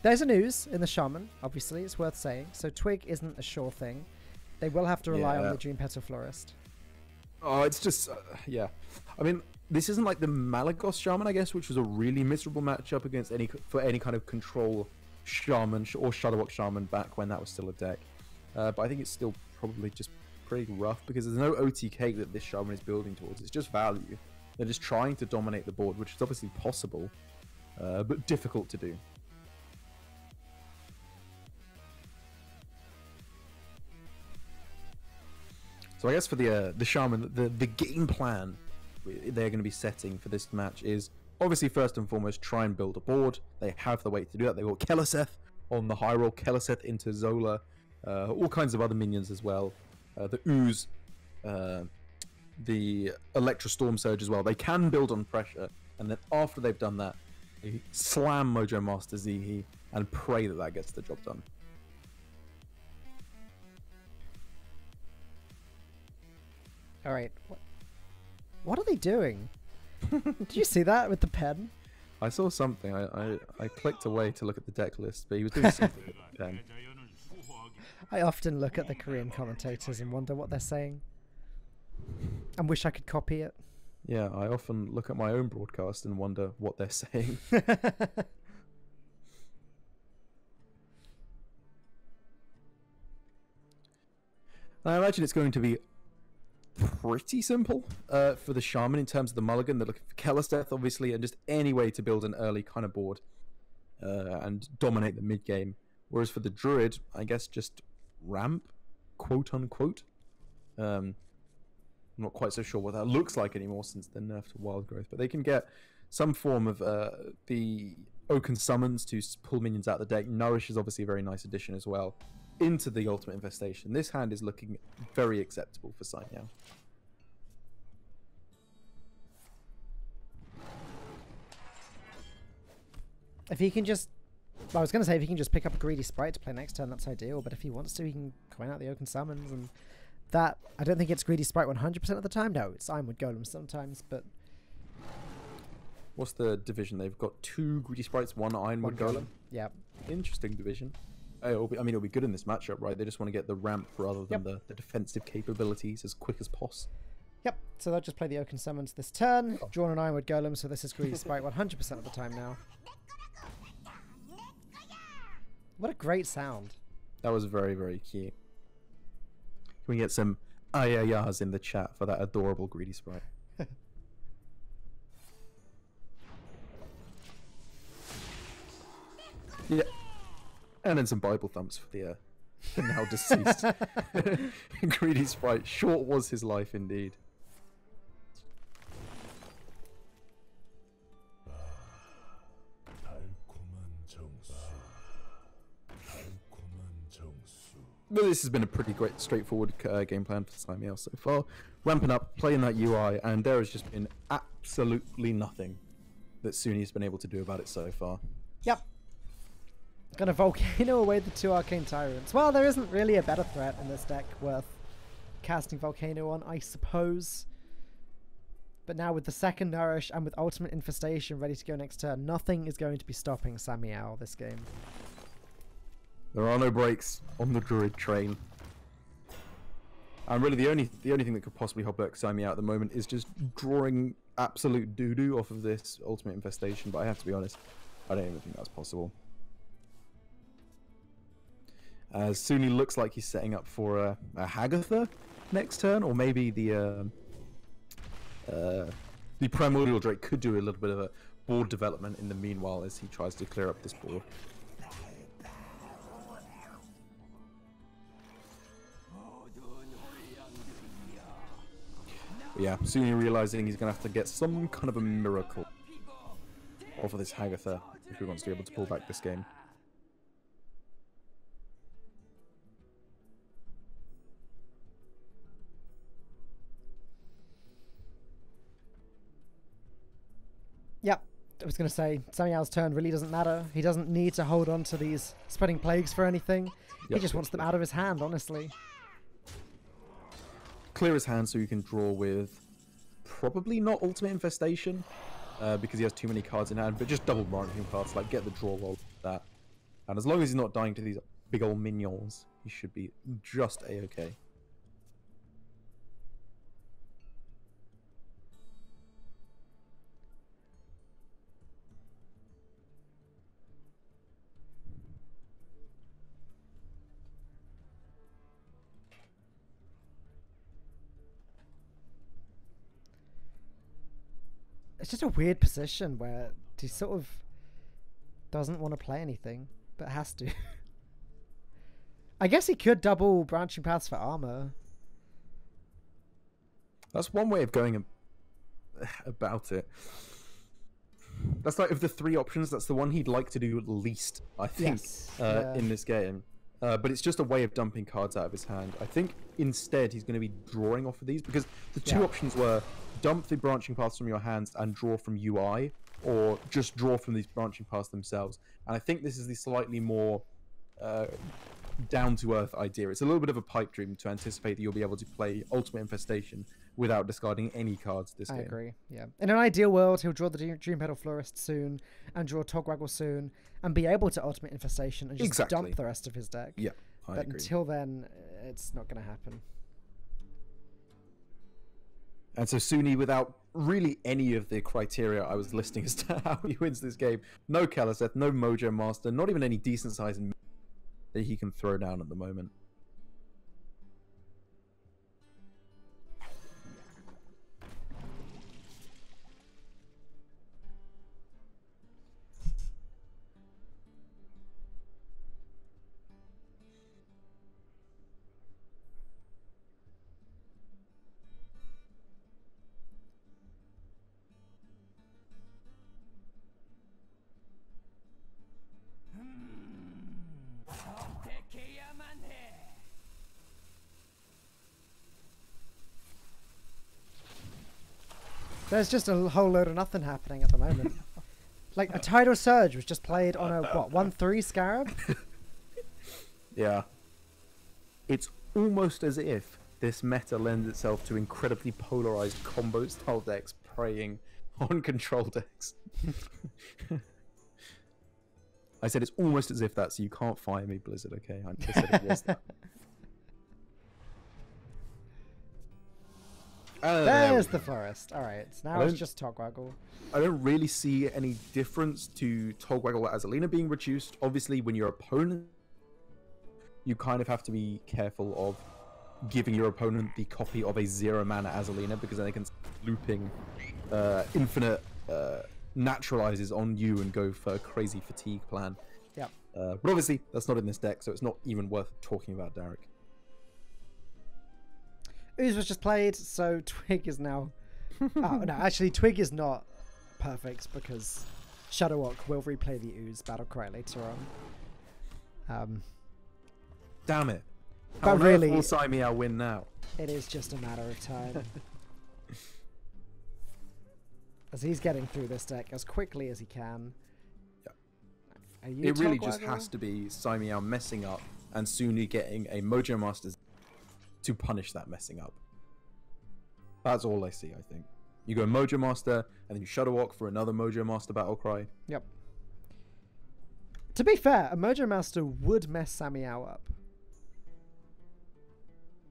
There's an ooze in the Shaman, obviously, it's worth saying. So Twig isn't a sure thing. They will have to rely on the Dream Petal Florist. Oh, it's just, yeah. I mean, this isn't like the Malagos Shaman, I guess, which was a really miserable matchup against any kind of control Shaman or Shudderwock Shaman back when that was still a deck. But I think it's still probably just pretty rough because there's no OTK that this Shaman is building towards. It's just value. They're just trying to dominate the board, which is obviously possible, but difficult to do. So I guess for the Shaman, the game plan they're going to be setting for this match is obviously first and foremost try and build a board. They have the way to do that. They got Keleseth on the high roll, Keleseth into Zola, all kinds of other minions as well. The Ooze, the Electro Storm Surge as well. They can build on pressure, and then after they've done that, they slam Mojo Master Zihi and pray that that gets the job done. All right, what are they doing? Did you see that with the pen? I saw something. I clicked away to look at the deck list, but he was doing something with the pen. I often look at the Korean commentators and wonder what they're saying, and wish I could copy it. Yeah, I often look at my own broadcast and wonder what they're saying. I imagine it's going to be pretty simple for the Shaman in terms of the mulligan. They're looking for Keleseth, obviously, and just any way to build an early kind of board and dominate the mid game. Whereas for the Druid, I guess just ramp, quote unquote. I'm not quite so sure what that looks like anymore since the nerf to Wild Growth, but they can get some form of the Oaken Summons to pull minions out of the deck. Nourish is obviously a very nice addition as well into the Ultimate Infestation. This hand is looking very acceptable for Sainyao. If he can just... I was going to say if he can just pick up a Greedy Sprite to play next turn, that's ideal. But if he wants to, he can coin out the Oaken Summons. And that, I don't think it's Greedy Sprite 100% of the time. No, it's Ironwood Golem sometimes, but... What's the division? They've got 2 Greedy Sprites, 1 Ironwood Golem. Yeah. Interesting division. It'll be good in this matchup, right? They just want to get the ramp rather than the defensive capabilities as quick as possible. Yep, so they'll just play the Oaken Summons this turn, drawn an Ironwood Golem, so this is Greedy Sprite 100% of the time now. What a great sound. That was very, very cute. Can we get some ayayas in the chat for that adorable Greedy Sprite? Yeah. And then some Bible thumps for the now deceased Greedy Sprite. Short was his life indeed. But this has been a pretty great, straightforward game plan for Sainyao so far. Ramping up, playing that UI, and there has just been absolutely nothing that Suni's been able to do about it so far. Yep. Gonna Volcano away the 2 Arcane Tyrants. Well, there isn't really a better threat in this deck worth casting Volcano on, I suppose. But now with the second Nourish and with Ultimate Infestation ready to go next turn, nothing is going to be stopping Sainyao this game. There are no brakes on the Druid train. And really the only thing that could possibly hold back Sainyao at the moment is just drawing absolute doo-doo off of this Ultimate Infestation, but I have to be honest, I don't even think that's possible. As Suni looks like he's setting up for a Hagatha next turn, or maybe the Primordial Drake could do a little bit of a board development in the meanwhile as he tries to clear up this board. But yeah, Suni realizing he's going to have to get some kind of a miracle off of this Hagatha if he wants to be able to pull back this game. Yep, I was going to say, Samiao's turn really doesn't matter. He doesn't need to hold on to these spreading plagues for anything. He just wants them out of his hand, honestly. Clear his hand so you can draw with probably not Ultimate Infestation, because he has too many cards in hand, but just double branching cards, like get the draw roll with that. And as long as he's not dying to these big old minions, he should be just A-okay. It's just a weird position where he sort of doesn't want to play anything, but has to. I guess he could double branching paths for armor. That's one way of going about it. That's like of the three options, that's the one he'd like to do at least, I think, in this game. But it's just a way of dumping cards out of his hand. I think instead he's going to be drawing off of these, because the two options were dump the branching paths from your hands and draw from UI, or just draw from these branching paths themselves. And I think this is the slightly more down-to-earth idea. It's a little bit of a pipe dream to anticipate that you'll be able to play Ultimate Infestation without discarding any cards this game. I agree, yeah. In an ideal world, he'll draw the Dream Petal Florist soon, and draw Togwaggle soon, and be able to Ultimate Infestation and just dump the rest of his deck. Yeah, I agree. But until then, it's not going to happen. And so Suni, without really any of the criteria I was listing as to how he wins this game, no Kaliseth, no Mojo Master, not even any decent size that he can throw down at the moment. There's just a whole load of nothing happening at the moment. Like, a Tidal Surge was just played on a, what, 1/3 Scarab? Yeah. It's almost as if this meta lends itself to incredibly polarized combo-style decks preying on control decks. I said it's almost as if that, so you can't fire me, Blizzard, okay? I said it was that. There's the forest. Alright, so now it's just Togwaggle. I don't really see any difference to Togwaggle Azalina being reduced. Obviously, when your opponent, you kind of have to be careful of giving your opponent the copy of a 0-mana Azalina, because then they can looping infinite naturalizes on you and go for a crazy fatigue plan. Yeah. But obviously, that's not in this deck, so it's not even worth talking about, Derek. Ooze was just played, so Twig is now... oh, no, actually, Twig is not perfect, because Shadowwalk will replay the Ooze battlecry later on. Damn it. But really, will Saimiao win now? It is just a matter of time. As he's getting through this deck as quickly as he can. Yeah. It really just has to be Saimiao messing up and Suni getting a Mojo Master to punish that messing up. That's all I see, I think. You go Mojo Master, and then you Shadowwalk for another Mojo Master Battlecry. Yep. To be fair, a Mojo Master would mess Saimiao up.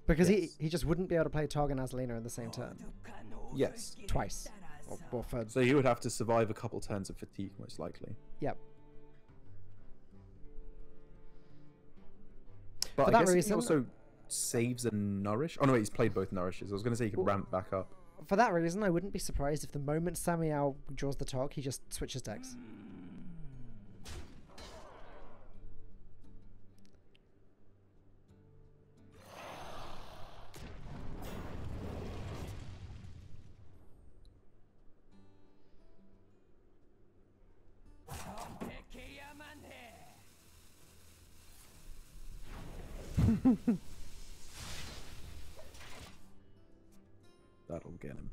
Because he just wouldn't be able to play Tog and Azalina in the same turn. Yes. Twice. Or so he would have to survive a couple turns of fatigue, most likely. Yep. But For I that guess he reason, also saves a nourish. Oh no, wait, he's played both nourishes. I was going to say he could ramp back up. for that reason, I wouldn't be surprised if the moment Samiao draws the Tog, he just switches decks. That'll get him.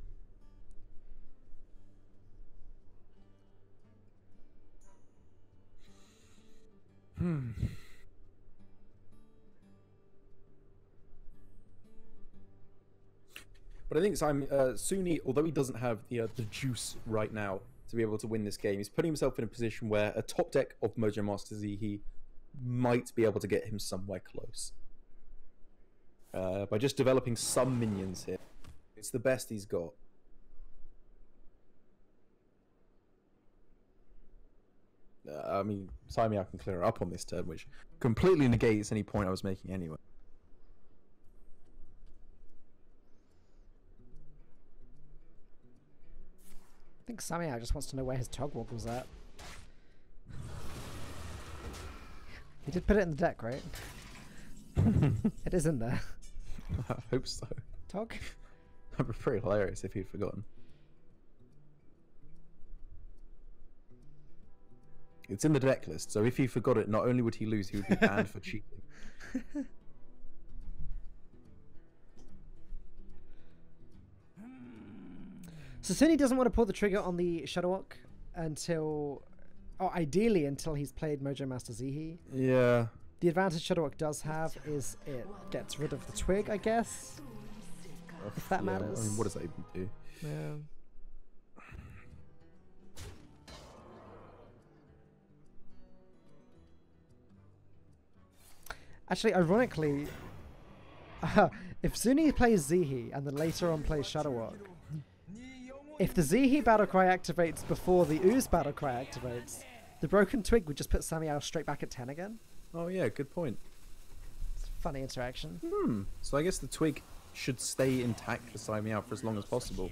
But I think Suni, although he doesn't have the juice right now to be able to win this game, he's putting himself in a position where a top deck of Mojo Master Z might be able to get him somewhere close. By just developing some minions here. It's the best he's got. I mean, Samiao can clear it up on this turn, which completely negates any point I was making anyway. I think Samiao just wants to know where his Togwaggle's at. He did put it in the deck, right? It is in there. I hope so. Tog? That'd be pretty hilarious if he'd forgotten. It's in the deck list, so if he forgot it, not only would he lose, he would be banned for cheating. So Suni doesn't want to pull the trigger on the Shadowwalk until, or ideally until he's played Mojo Master Zihi. Yeah. The advantage Shadowwalk does have is it gets rid of the twig, I guess. If that matters. I mean, what does that even do? Yeah. Actually, ironically, if Zuni plays Zihi and then later on plays Shadowwalk, if the Zihi battlecry activates before the Ooze battlecry activates, the broken twig would just put Samiao straight back at 10 again. Oh yeah, good point. It's a funny interaction. So I guess the twig should stay intact for Samiao for as long as possible.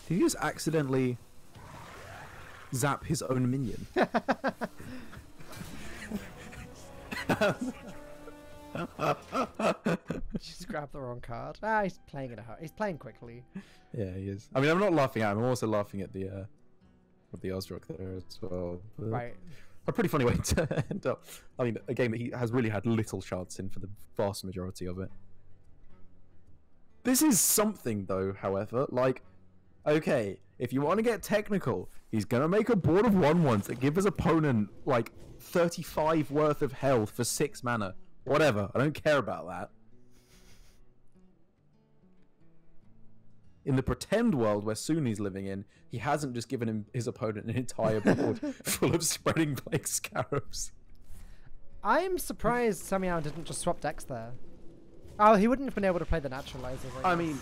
Did he just accidentally zap his own minion? Just grabbed the wrong card. Ah, he's playing it. He's playing quickly. Yeah, he is. I mean, I'm not laughing at him. I'm also laughing at the Ozrock there as well. But Right. a pretty funny way to end up. I mean, a game that he has really had little chance in for the vast majority of it. This is something, though. However, like, okay, if you want to get technical, he's gonna make a board of 1/1s that give his opponent like 35 worth of health for 6 mana. Whatever, I don't care about that. In the pretend world where Suni's living in, he hasn't just given his opponent an entire board full of spreading plague scarabs. I'm surprised Samiao didn't just swap decks there. Oh, he wouldn't have been able to play the Naturalizers. I mean,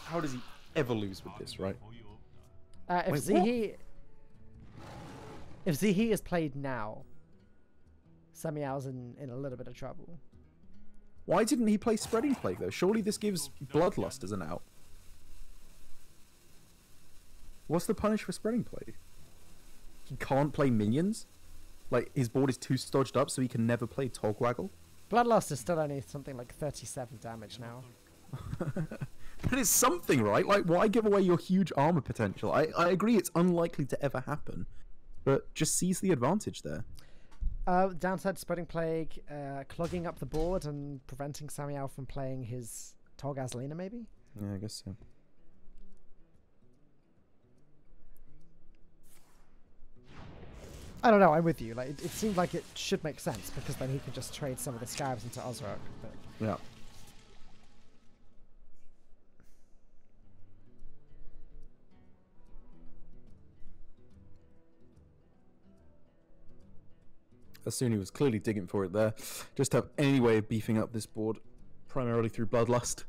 how does he ever lose with this, right? If Wait, Zihi is played now, Samiao's in a little bit of trouble. Why didn't he play Spreading Plague, though? Surely this gives Bloodlust as an out. What's the punish for Spreading Plague? He can't play minions? Like, his board is too stodged up so he can never play Togwaggle? Bloodlust is still only something like 37 damage now. But it's something, right? Like, why give away your huge armor potential? I agree it's unlikely to ever happen, but just seize the advantage there. Downside Spreading Plague, clogging up the board and preventing Samiao from playing his Tog Azalina, maybe? Yeah, I guess so. I don't know, I'm with you. Like, it seemed like it should make sense, because then he could just trade some of the Scarabs into Ozrock. But Yeah. Asuni was clearly digging for it there. Just to have any way of beefing up this board, primarily through Bloodlust.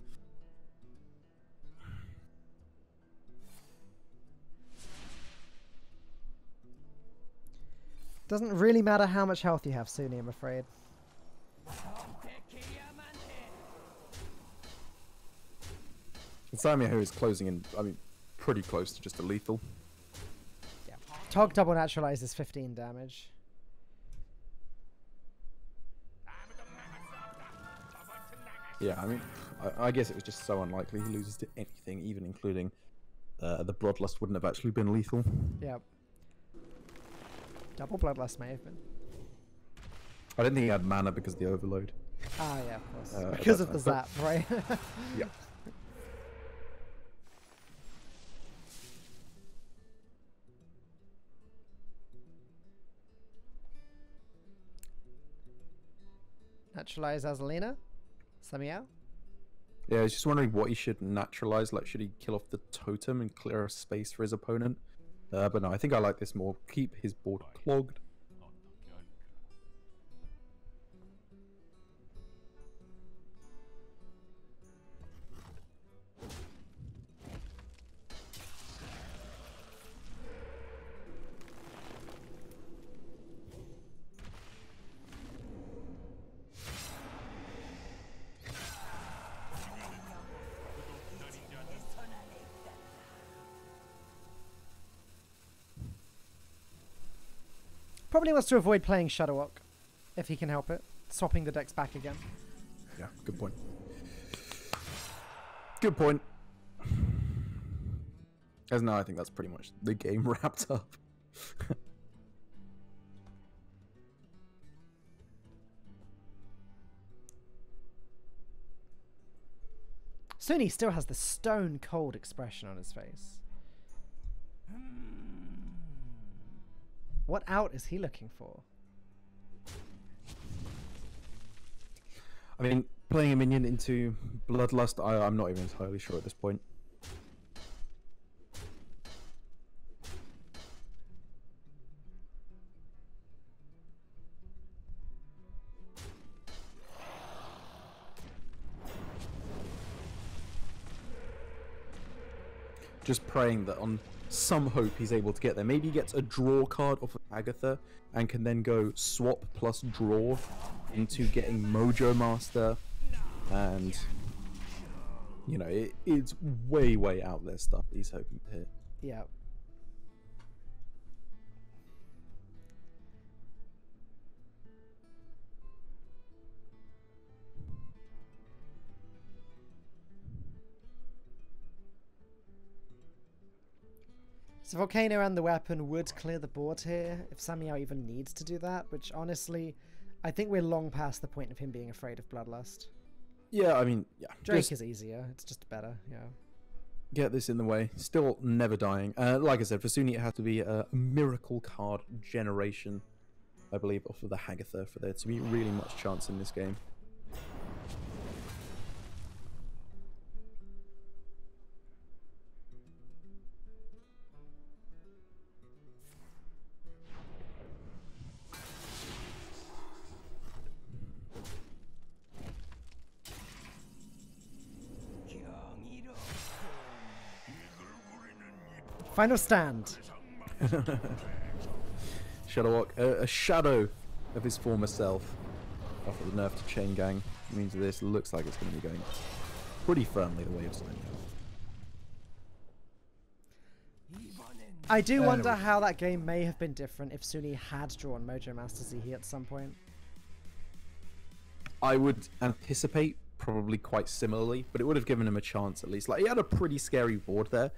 Doesn't really matter how much health you have, Suni, I'm afraid. Samia is closing in, I mean, pretty close to just a lethal. Yeah. Tog double naturalizes 15 damage. Yeah, I mean, I guess it was just so unlikely he loses to anything, even including the Bloodlust wouldn't have actually been lethal. Yep. Double Bloodlust may have been. I didn't think he had mana because of the overload. Ah, yeah, of course. Because of the zap, right? Yeah. Naturalize Azalina? Samiao? Yeah, I was just wondering what he should naturalize. Like, should he kill off the totem and clear a space for his opponent? But no, I think I like this more. Keep his board clogged. Probably wants to avoid playing Shadowwalk, if he can help it. Swapping the decks back again. Yeah, good point. Good point. As now, I think that's pretty much the game wrapped up. Suni still has the stone cold expression on his face. What out is he looking for? I mean, playing a minion into Bloodlust, I'm not even entirely sure at this point. Just praying that on some hope he's able to get there. Maybe he gets a draw card off of Agatha and can then go swap plus draw into getting Mojo Master, and you know, it's way out there stuff he's hoping to hit. Yeah. So Volcano and the weapon would clear the board here, if Samiao even needs to do that, which honestly, I think we're long past the point of him being afraid of Bloodlust. Yeah, I mean, yeah. Drake is easier, it's just better, yeah. Get this in the way. Still never dying. Like I said, for Suni it has to be a miracle card generation, I believe, off of the Hagatha for there to be really much chance in this game. Final stand. Shadowwalk, a shadow of his former self after the nerf to Chain Gang means this looks like it's going to be going pretty firmly the way of Simon. I do wonder how that game may have been different if Suni had drawn Mojo Master Zihi at some point. I would anticipate probably quite similarly, but it would have given him a chance at least. Like, he had a pretty scary board there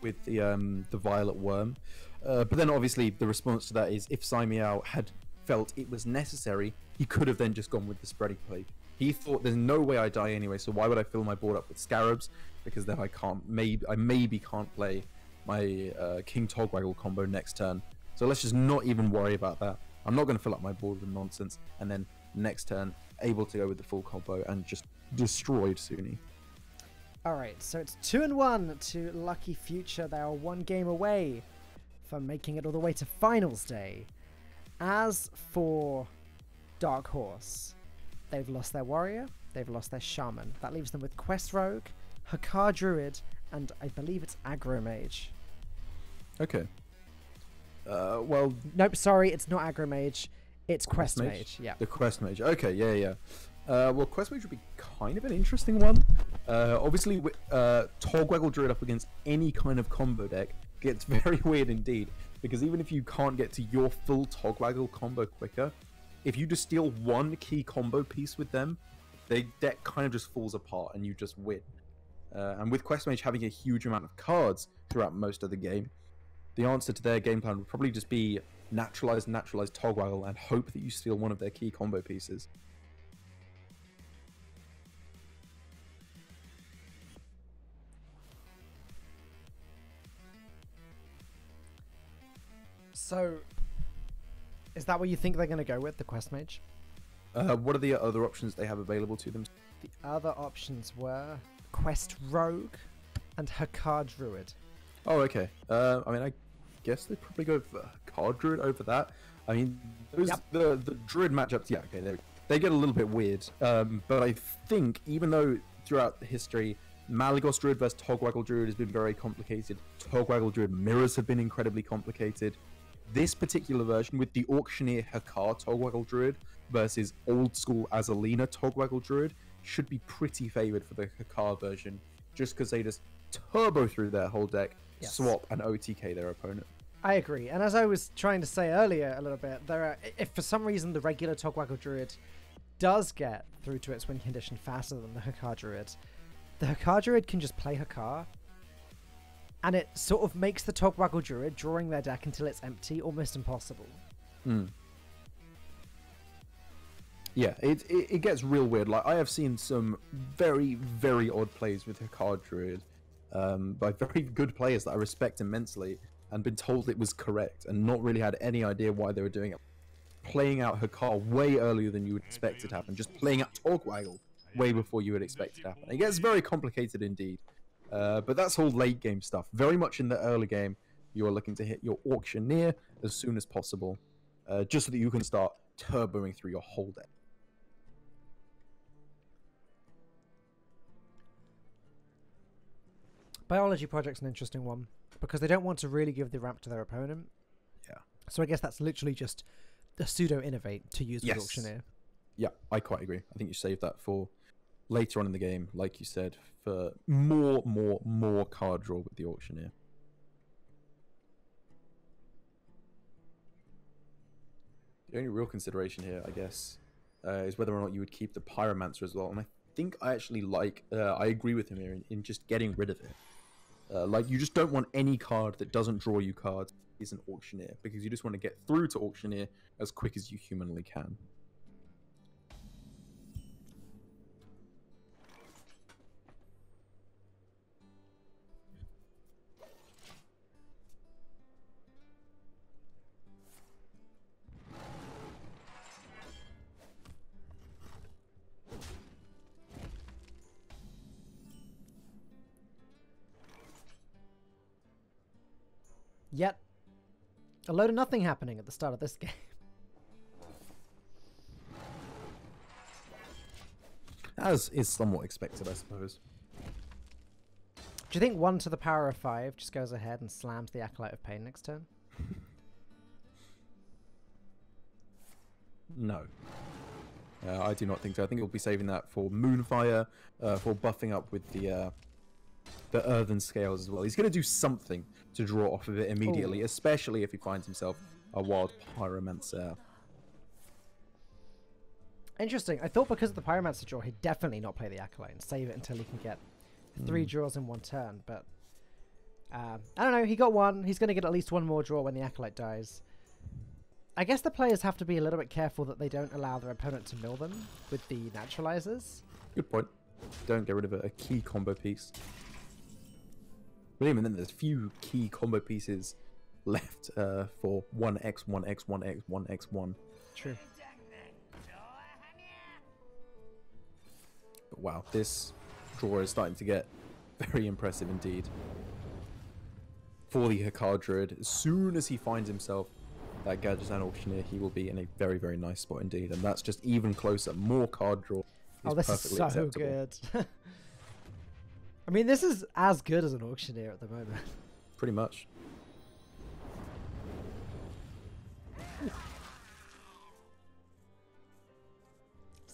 with the Violet Worm. But then obviously the response to that is if Simiao had felt it was necessary, he could have then just gone with the Spreading Plague. He thought there's no way I die anyway, so why would I fill my board up with Scarabs? Because then I maybe can't play my King Togwaggle combo next turn. So let's just not even worry about that. I'm not going to fill up my board with nonsense, and then next turn able to go with the full combo and just destroyed Suni. Alright, so it's 2-1 to Lucky Future. They are one game away from making it all the way to Finals Day. As for Darkhorse, they've lost their Warrior, they've lost their Shaman. That leaves them with Quest Rogue, Hakar Druid, and I believe it's Aggro Mage. Okay. Well, Nope, sorry, it's not Aggro Mage. It's Quest Mage. Yeah. The Quest Mage. Okay, yeah. Well, Quest Mage would be kind of an interesting one. Obviously, Togwaggle Druid up against any kind of combo deck gets very weird indeed. Because even if you can't get to your full Togwaggle combo quicker, if you just steal one key combo piece with them, their deck kind of just falls apart and you just win. And with Quest Mage having a huge amount of cards throughout most of the game, the answer to their game plan would probably just be naturalize Togwaggle and hope that you steal one of their key combo pieces. So, is that what you think they're going to go with, the Quest Mage? What are the other options they have available to them? The other options were Quest Rogue and Hakar Druid. Oh, okay. I mean, I guess they'd probably go for Card Druid over that. I mean, those, the Druid matchups, yeah, okay, they get a little bit weird. But I think, even though throughout history, Malygos Druid versus Togwaggle Druid has been very complicated, Togwaggle Druid mirrors have been incredibly complicated, this particular version with the Auctioneer Hakar Togwaggle Druid versus old school Azalina Togwaggle Druid should be pretty favored for the Hakar version, just because they just turbo through their whole deck, swap and OTK their opponent. I agree, and as I was trying to say earlier a little bit, if for some reason the regular Togwaggle Druid does get through to its win condition faster than the Hakar Druid, the Hakar Druid can just play Hakar, and it sort of makes the Togwaggle Druid drawing their deck until it's empty almost impossible. Yeah, it gets real weird. Like, I have seen some very, very odd plays with Hakar Druid by very good players that I respect immensely, and been told it was correct and not really had any idea why they were doing it. Playing out Hakar way earlier than you would expect it to happen, just playing out Togwaggle way before you would expect it to happen. It gets very complicated indeed, but that's all late game stuff. Very much in the early game, you are looking to hit your Auctioneer as soon as possible, just so that you can start turboing through your whole deck. Biology Project's an interesting one, because they don't want to really give the ramp to their opponent. Yeah. So I guess that's literally just a pseudo-innovate to use with Auctioneer. Yeah, I quite agree. I think you save that for later on in the game, like you said, for more card draw with the Auctioneer. The only real consideration here, I guess, is whether or not you would keep the Pyromancer as well. And I think I actually I agree with him here in just getting rid of it. Like, you just don't want any card that doesn't draw you cards is an Auctioneer, because you just want to get through to Auctioneer as quick as you humanly can. Yet, a load of nothing happening at the start of this game. As is somewhat expected, I suppose. Do you think 1 to the power of 5 just goes ahead and slams the Acolyte of Pain next turn? No. I do not think so. I think it'll be saving that for Moonfire, for buffing up with the Earthen Scales as well. He's going to do something to draw off of it immediately, especially if he finds himself a wild Pyromancer. Interesting. I thought because of the Pyromancer draw, he'd definitely not play the Acolyte and save it until he can get 3 draws in 1 turn. But I don't know. He got 1. He's going to get at least 1 more draw when the Acolyte dies. I guess the players have to be a little bit careful that they don't allow their opponent to mill them with the Naturalizers. Good point. Don't get rid of a key combo piece. But even then, there's few key combo pieces left for 1x, 1x, 1x, 1x1. True. But wow, this draw is starting to get very impressive indeed. For the Hakar Druid, as soon as he finds himself that Gadgetzan Auctioneer, he will be in a very, very nice spot indeed. And that's just even closer. More card draw. Oh, this is so good. I mean, this is as good as an Auctioneer at the moment. Pretty much.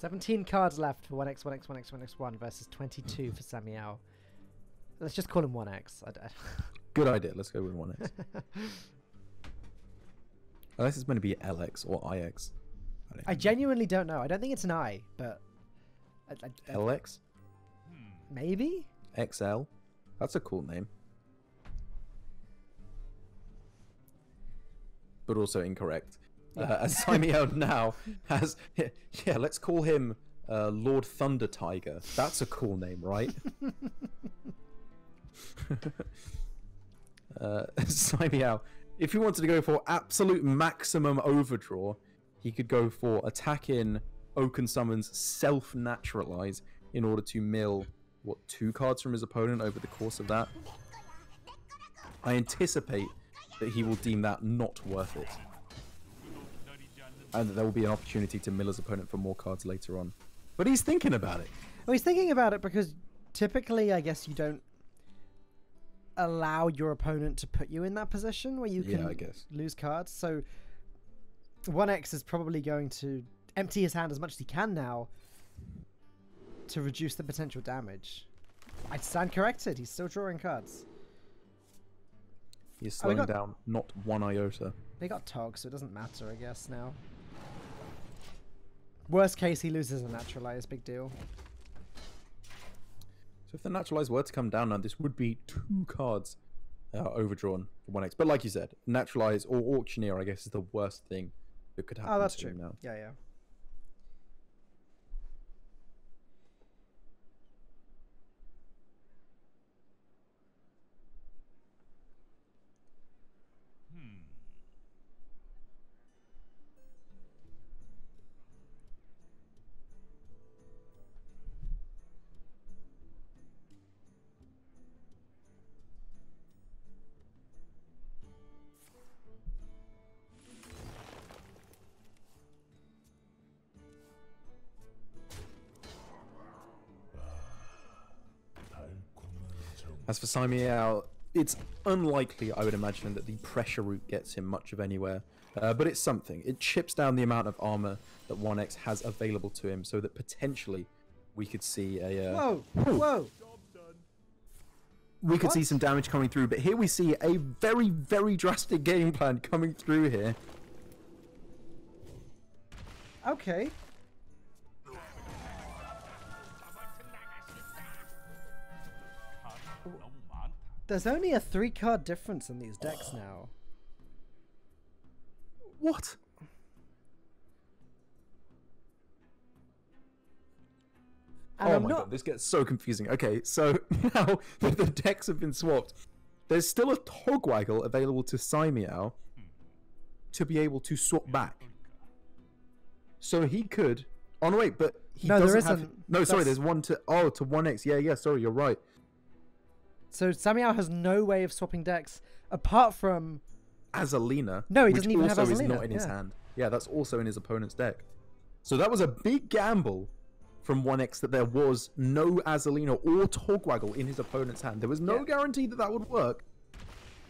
17 cards left for 1x, 1x, 1x, 1x, 1 versus 22 for Samuel. Let's just call him 1x. Good idea. Let's go with 1x. Unless it's meant to be LX or IX. I genuinely don't know. I don't think it's an I, but... LX? Maybe? XL? That's a cool name. But also incorrect. As Samuel now has... Yeah, let's call him Lord Thunder Tiger. That's a cool name, right? Samuel, if he wanted to go for absolute maximum overdraw, he could go for attack in Oaken Summons self-naturalize in order to mill, what, 2 cards from his opponent over the course of that. I anticipate that he will deem that not worth it. And that there will be an opportunity to mill his opponent for more cards later on. But he's thinking about it. Well, he's thinking about it because typically, I guess, you don't allow your opponent to put you in that position where you can lose cards. So 1x is probably going to empty his hand as much as he can now to reduce the potential damage. I stand corrected. He's still drawing cards. He's slowing down, not 1 iota. They got Tog, so it doesn't matter, I guess, now. Worst case, he loses a Naturalize. Big deal. So if the Naturalize were to come down now, this would be 2 cards overdrawn for 1x. But like you said, Naturalize or Auctioneer, I guess, is the worst thing that could happen. Oh, that's to true. him now. Yeah, yeah. As for Samuel, it's unlikely, I would imagine, that the pressure route gets him much of anywhere. But it's something. It chips down the amount of armor that 1x has available to him, so that potentially we could see a... Whoa! Whoa! We could see some damage coming through, but here we see a very, very drastic game plan coming through here. Okay. There's only a 3-card difference in these decks now. What? And oh my god, this gets so confusing. Okay, so now that the decks have been swapped, there's still a Togwaggle available to Samuel to be able to swap back. So he could... Oh no, wait, but he no, doesn't there have... isn't. No, sorry, there's one to... Oh, to 1x. Yeah, sorry, you're right. So Samuel has no way of swapping decks apart from Azalina. No, he doesn't even have Azalina. Which also is not in his hand. Yeah, that's also in his opponent's deck. So that was a big gamble from 1x that there was no Azalina or Togwaggle in his opponent's hand. There was no guarantee that that would work.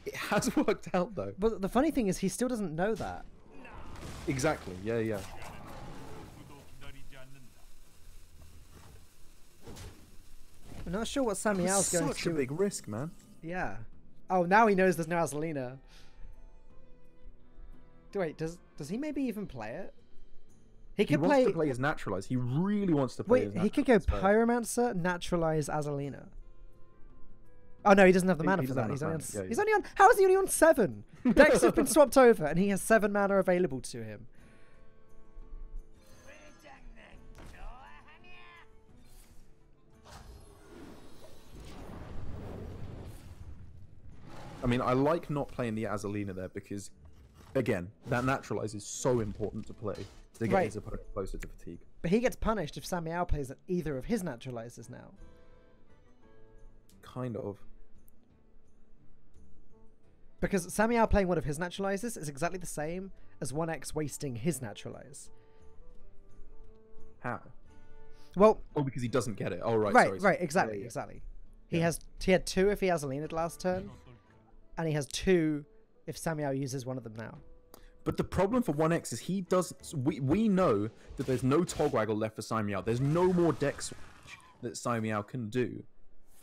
It has worked out though. But the funny thing is he still doesn't know that. Exactly. Yeah. I'm not sure what Samuel's going to do. Such a big risk, man. Yeah. Oh, now he knows there's no Azalina. Wait, does he maybe even play it? He wants to play his Naturalize. He really wants to play his Naturalize. Wait, he could go Pyromancer, Naturalize, Azalina. Oh no, he doesn't have the mana for that. He's only on... How is he only on 7? Decks have been swapped over and he has 7 mana available to him. I mean, I like not playing the Azalina there because, again, that Naturalize is so important to play to get his opponent closer to fatigue. But he gets punished if Samuel plays either of his Naturalizers now. Kind of. Because Samuel playing one of his Naturalizers is exactly the same as 1x wasting his Naturalize. How? Well... Oh, because he doesn't get it. Oh, right, Right, exactly. He had 2 if he Azalina'd last turn. And he has 2 if Samuel uses one of them now. But the problem for 1x is he does. We know that there's no Togwaggle left for Simiao. There's no more deck switch that Simiao can do.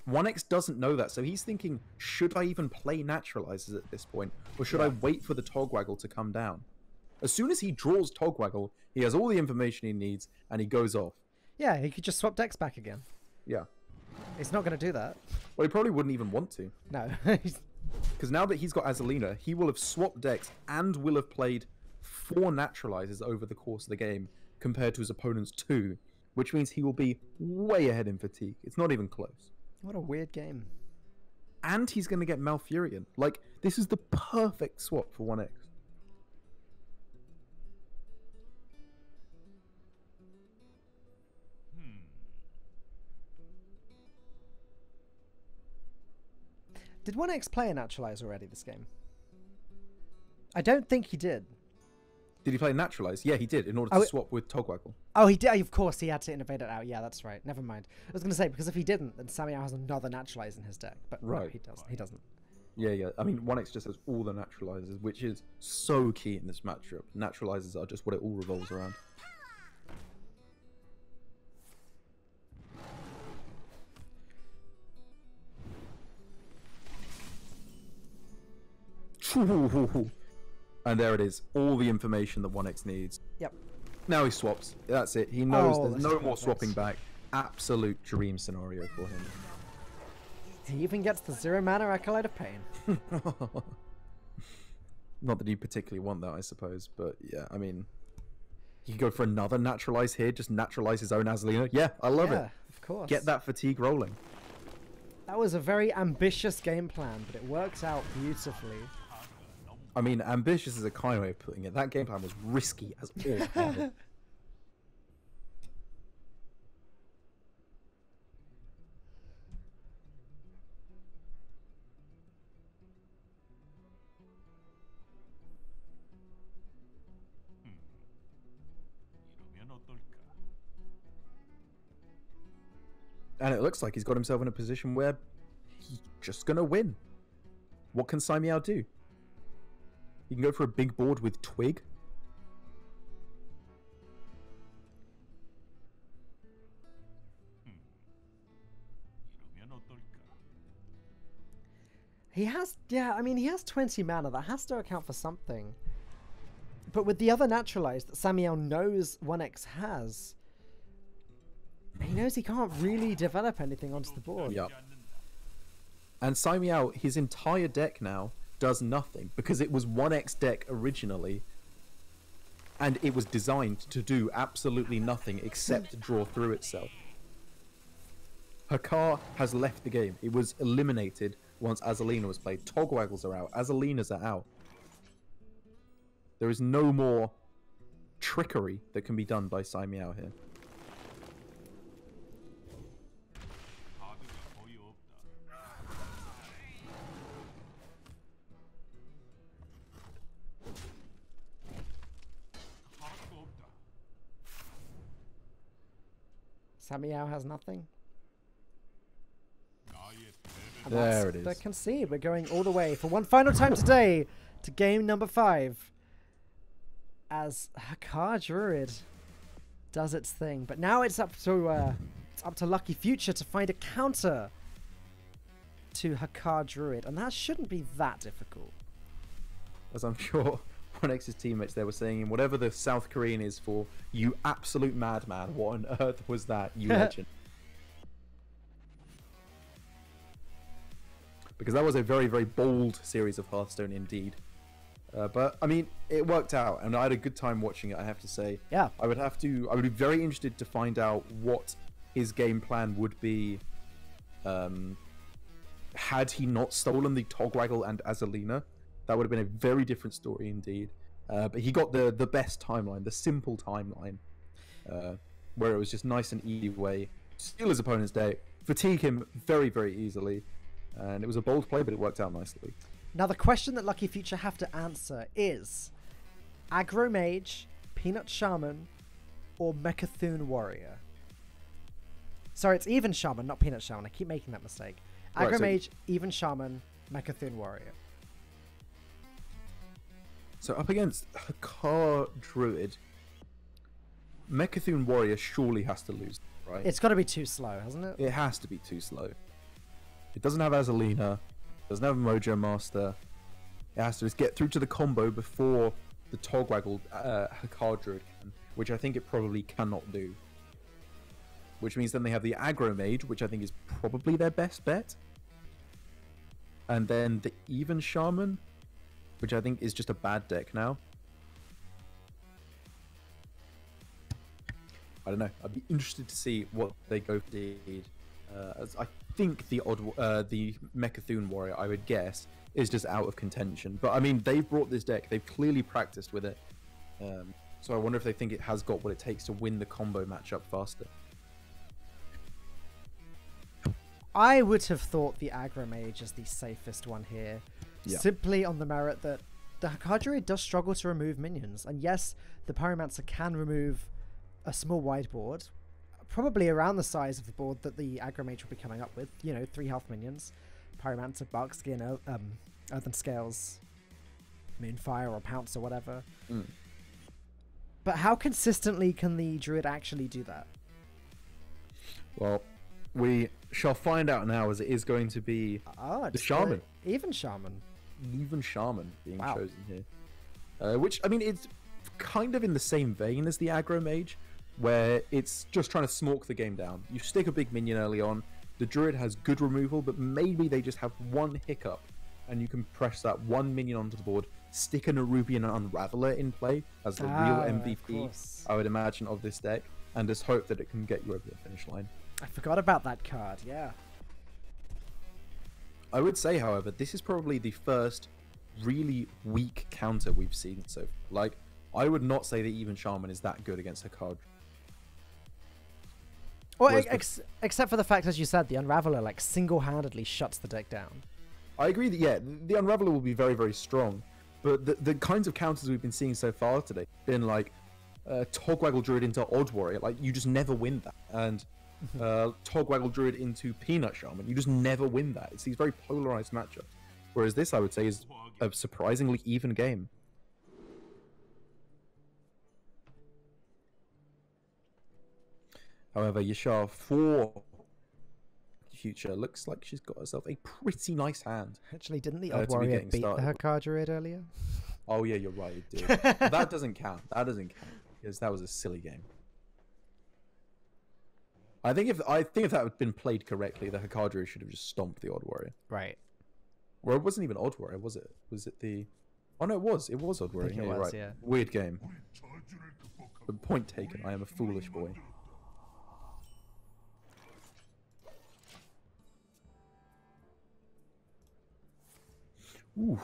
1x doesn't know that, so he's thinking, should I even play Naturalizers at this point? Or should I wait for the Togwaggle to come down? As soon as he draws Togwaggle, he has all the information he needs, and he goes off. Yeah, he could just swap decks back again. Yeah. He's not going to do that. Well, he probably wouldn't even want to. No. Because now that he's got Azalina, he will have swapped decks and will have played 4 Naturalizers over the course of the game, compared to his opponent's 2, which means he will be way ahead in fatigue. It's not even close. What a weird game. And he's going to get Malfurion. Like, this is the perfect swap for 1x. Did 1x play a Naturalize already this game? I don't think he did. Did he play Naturalize? Yeah, he did, in order to swap with Togwaggle. Oh, he did. Of course, he had to innovate it out. Yeah, that's right. Never mind. I was going to say, because if he didn't, then Samiao has another Naturalize in his deck. But right. No, he doesn't. He doesn't. Yeah. I mean, 1x just has all the Naturalizers, which is so key in this matchup. Naturalizers are just what it all revolves around. And there it is. All the information that 1x needs. Yep. Now he swaps. That's it. He knows there's no more swapping back. Absolute dream scenario for him. He even gets the 0 mana Acolyte of Pain. Not that you particularly want that, I suppose. But yeah, I mean, you can go for another Naturalize here. Just naturalize his own Azalina. Yeah, I love it. Of course. Get that fatigue rolling. That was a very ambitious game plan, but it worked out beautifully. I mean, ambitious is a kind way of putting it. That game plan was risky as all hell. And it looks like he's got himself in a position where he's just going to win. What can Simiao do? He can go for a big board with Twig. He has, I mean, he has 20 mana. That has to account for something. But with the other Naturalize that Samiao knows 1x has, he knows he can't really develop anything onto the board. Yep. And Simiao, his entire deck now does nothing because it was 1x deck originally, and it was designed to do absolutely nothing except draw through itself. Hakar has left the game. It was eliminated once Azalina was played. Togwaggles are out. Azalinas are out. There is no more trickery that can be done by Simiao here. Samiao has nothing. And there it is. The concede. We're going all the way for one final time today to game number 5. As Hakar Druid does its thing, but now it's up to Lucky Future to find a counter to Hakar Druid, and that shouldn't be that difficult. As I'm sure 1x's teammates there were saying, whatever the South Korean is for, you absolute madman, what on earth was that, you legend? Because that was a very, very bold series of Hearthstone indeed. But, I mean, it worked out, and I had a good time watching it, I have to say. Yeah. I would be very interested to find out what his game plan would be had he not stolen the Togwaggle and Azalina. That would have been a very different story indeed. But he got the best timeline, the simple timeline, where it was just nice and easy way to steal his opponent's deck, fatigue him very, very easily. And it was a bold play, but it worked out nicely. Now, the question that Lucky Future have to answer is Aggro Mage, Peanut Shaman, or Mechathune Warrior? Sorry, it's Even Shaman, not Peanut Shaman. I keep making that mistake. Aggro Mage, Even Shaman, Mechathune Warrior. So up against Hakar Druid, Mechathune Warrior surely has to lose, right? It's got to be too slow, hasn't it? It has to be too slow. It doesn't have Azalina, doesn't have Mojo Master. It has to just get through to the combo before the Togwaggle Hakar Druid can, which I think it probably cannot do. Which means then they have the Aggro Mage, which I think is probably their best bet. And then the Even Shaman, which I think is just a bad deck now. I don't know. I'd be interested to see what they go did. As I think the Mechathune Warrior, I would guess, is just out of contention. But I mean, they've brought this deck. They've clearly practiced with it. So I wonder if they think it has got what it takes to win the combo matchup faster. I would have thought the Aggro Mage is the safest one here, simply on the merit that the Hakar Druid does struggle to remove minions. And yes, the Pyromancer can remove a small wide board, probably around the size of the board that the Aggro Mage will be coming up with. You know, 3 health minions, Pyromancer, Barkskin, Earthen Scales, Moonfire or Pounce or whatever. But how consistently can the Druid actually do that? Well, we shall find out now, as it is going to be the Shaman. Even Shaman. Even Shaman being chosen here. Which, I mean, it's kind of in the same vein as the Aggro Mage, where it's just trying to smork the game down. You stick a big minion early on, the Druid has good removal, but maybe they just have one hiccup, and you can press that one minion onto the board, stick an Nerubian Unraveler in play as the real MVP, I would imagine, of this deck, and just hope that it can get you over the finish line. I forgot about that card, yeah. I would say, however, this is probably the first really weak counter we've seen. So, like, I would not say that even Shaman is that good against Hakar. Well, except for the fact, as you said, the Unraveler, like, single-handedly shuts the deck down. I agree that, yeah, the Unraveler will be very, very strong. But the kinds of counters we've been seeing so far today, been like Togwaggle Druid into Odd Warrior, like, you just never win that. And Togwaggle Druid into Peanut Shaman, you just never win that. It's these very polarized matchups. Whereas this, I would say, is a surprisingly even game. However, Yashar, for future, looks like she's got herself a pretty nice hand. Actually, didn't the Odd Warrior beat the Hakar Druid earlier? Oh yeah, you're right, it did. That doesn't count. That doesn't count because that was a silly game. I think if that had been played correctly, the Hakar Druid should have just stomped the Odd Warrior. Right. Well, it wasn't even Odd Warrior, was it? Was it the? Oh no, it was. It was Odd Warrior. I think it was, yeah. Weird game. But point taken. I am a foolish boy. Ooh,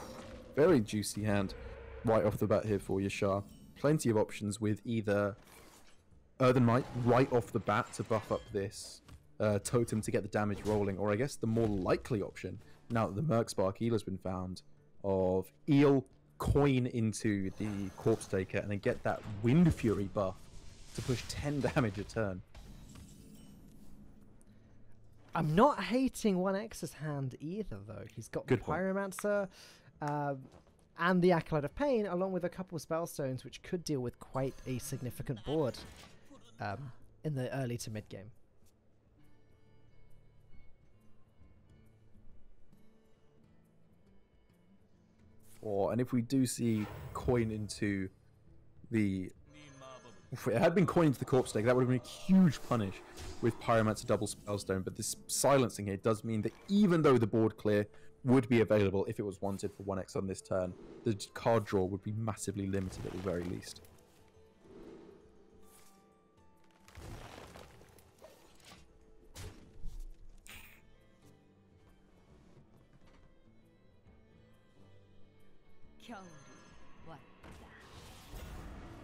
very juicy hand right off the bat here for Yashar. Plenty of options with either Earthen Might right off the bat to buff up this totem to get the damage rolling, or I guess the more likely option, now that the Merkspark Eel has been found, of Eel coin into the Corpse Taker and then get that Wind Fury buff to push 10 damage a turn. I'm not hating 1X's hand either, though. He's got the Good point. Pyromancer and the Acolyte of Pain, along with a couple of Spellstones, which could deal with quite a significant board in the early to mid game. And if we do see coin into the... If it had been coined into the Corpse Taker, that would have been a huge punish with Pyromancer double Spellstone, but this silencing here does mean that even though the board clear would be available if it was wanted for 1x on this turn, the card draw would be massively limited at the very least.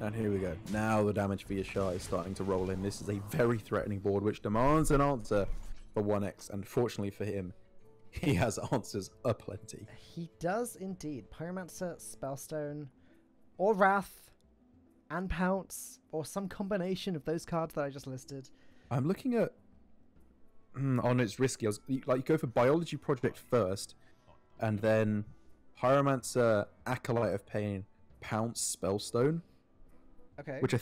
And here we go. Now the damage for Yashar is starting to roll in. This is a very threatening board which demands an answer for 1x. And fortunately for him, he has answers aplenty. He does indeed. Pyromancer, Spellstone, or Wrath, and Pounce, or some combination of those cards that I just listed. I'm looking at... Oh no, it's risky. You go for Biology Project first, and then Pyromancer, Acolyte of Pain, Pounce Spellstone, Okay. which I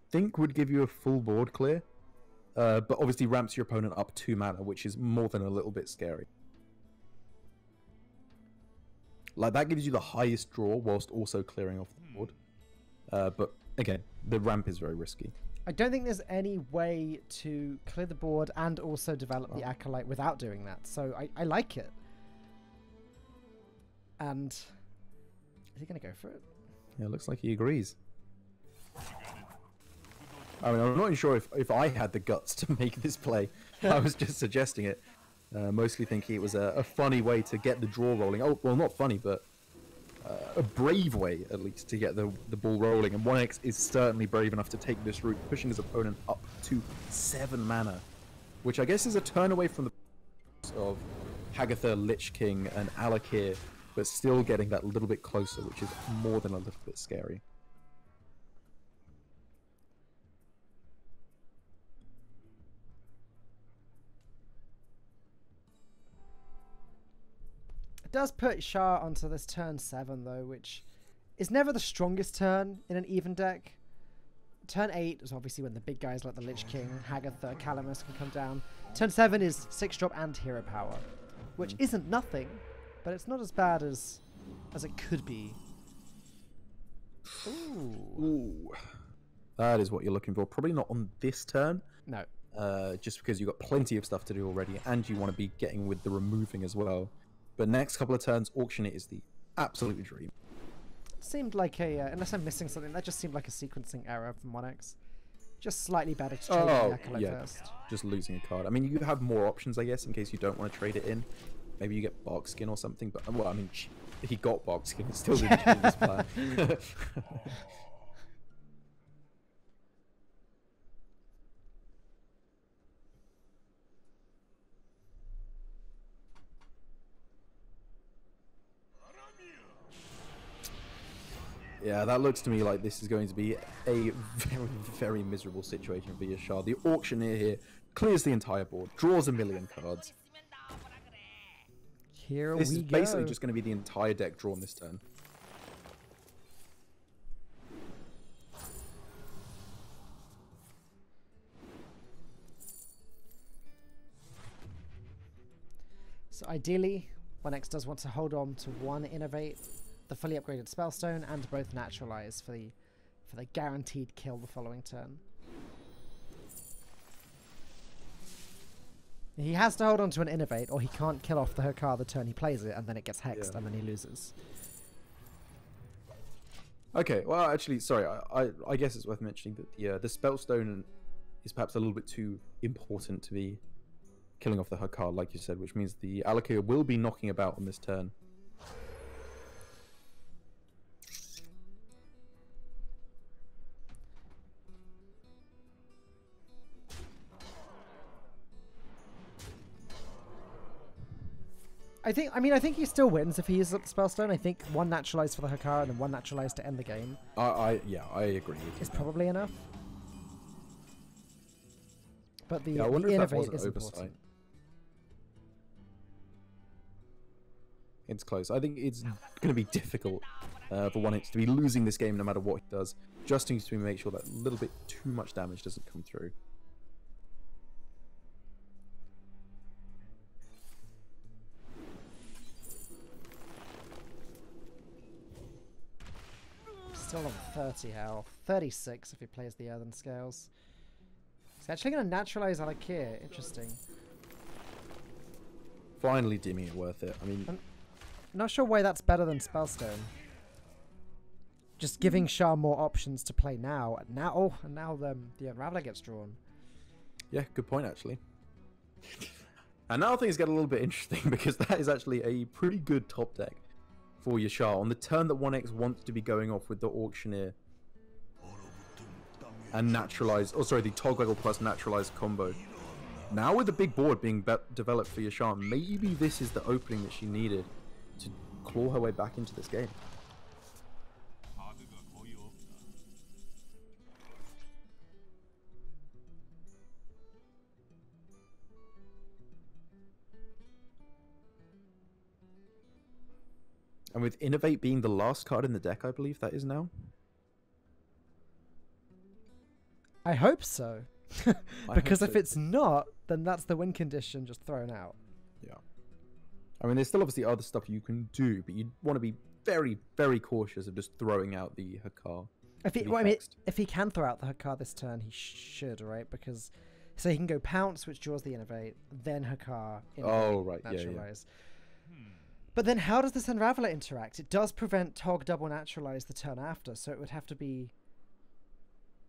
think would give you a full board clear, but obviously ramps your opponent up 2 mana, which is more than a little bit scary. Like, that gives you the highest draw whilst also clearing off the board. But again, the ramp is very risky. I don't think there's any way to clear the board and also develop the Acolyte without doing that. So I like it. And is he going to go for it? Yeah, it looks like he agrees. I mean, I'm not even sure if I had the guts to make this play. I was just suggesting it. Mostly thinking it was a funny way to get the draw rolling. Oh, well, not funny, but a brave way, at least, to get the ball rolling. And 1x is certainly brave enough to take this route, pushing his opponent up to 7 mana, which I guess is a turn away from the of Hagatha, Lich King, and Alakir, but still getting that little bit closer, which is more than a little bit scary. Does put Shah onto this turn 7 though, which is never the strongest turn in an even deck. Turn 8 is obviously when the big guys like the Lich King, Hagatha, Calamus can come down. Turn 7 is 6-drop and hero power, which isn't nothing, but it's not as bad as it could be. Ooh. That is what you're looking for. Probably not on this turn. No. Just because you've got plenty of stuff to do already, and you want to be getting with the removing as well. But next couple of turns, Auction It is the absolute dream. Seemed like a, unless I'm missing something, that just seemed like a sequencing error from 1x. Just slightly better to trade the Acolyte first. Just losing a card. I mean, you have more options, I guess, in case you don't want to trade it in. Maybe you get Barkskin or something, but, well, I mean, he got Barkskin, it still didn't change his plan. Yeah, that looks to me like this is going to be a very, very miserable situation for Yashar. The Auctioneer here clears the entire board, draws 1 million cards. Here This we is go. basically just going to be the entire deck drawn this turn. So ideally, 1x does want to hold on to one Innovate, the fully upgraded Spellstone, and both Naturalize for the guaranteed kill the following turn. He has to hold on to an Innovate, or he can't kill off the Hokar the turn he plays it, and then it gets hexed, and then he loses. Okay, well, actually, sorry, I guess it's worth mentioning that the Spellstone is perhaps a little bit too important to be killing off the Hokar, like you said, which means the Alakir will be knocking about on this turn. I think he still wins if he uses up the Spellstone. I think one Naturalize for the Hokar and then one Naturalize to end the game. Yeah, I agree with you. Is probably enough. But the I wonder if that Innovate wasn't is oversight. important. It's close. I think it's going to be difficult for 1x to be losing this game no matter what he does. Just needs to make sure that a little bit too much damage doesn't come through. Still on 30 health. 36 if he plays the Earthen Scales. He's actually going to Naturalize Alakir. Interesting. Finally deeming it worth it. I mean, I'm not sure why that's better than Spellstone. Just giving Shah more options to play now. And now the Unraveler gets drawn. yeah, good point, actually. And now things get a little bit interesting because that is actually a pretty good top deck for Yashar. On the turn that 1x wants to be going off with the Auctioneer and Naturalize, the Toggle plus Naturalize combo. Now with the big board being developed for Yashar, maybe this is the opening that she needed to claw her way back into this game. And with Innovate being the last card in the deck, I believe that is now. I hope so. Because if it's not, then that's the win condition just thrown out. Yeah. I mean, there's still obviously other stuff you can do, but you want to be very, very cautious of just throwing out the Hakar. If he can throw out the Hakar this turn, he should, right? Because so he can go Pounce, which draws the Innovate, then Hakar, Naturalize. But then how does this Unraveler interact? It does prevent Tog double Naturalize the turn after, so it would have to be...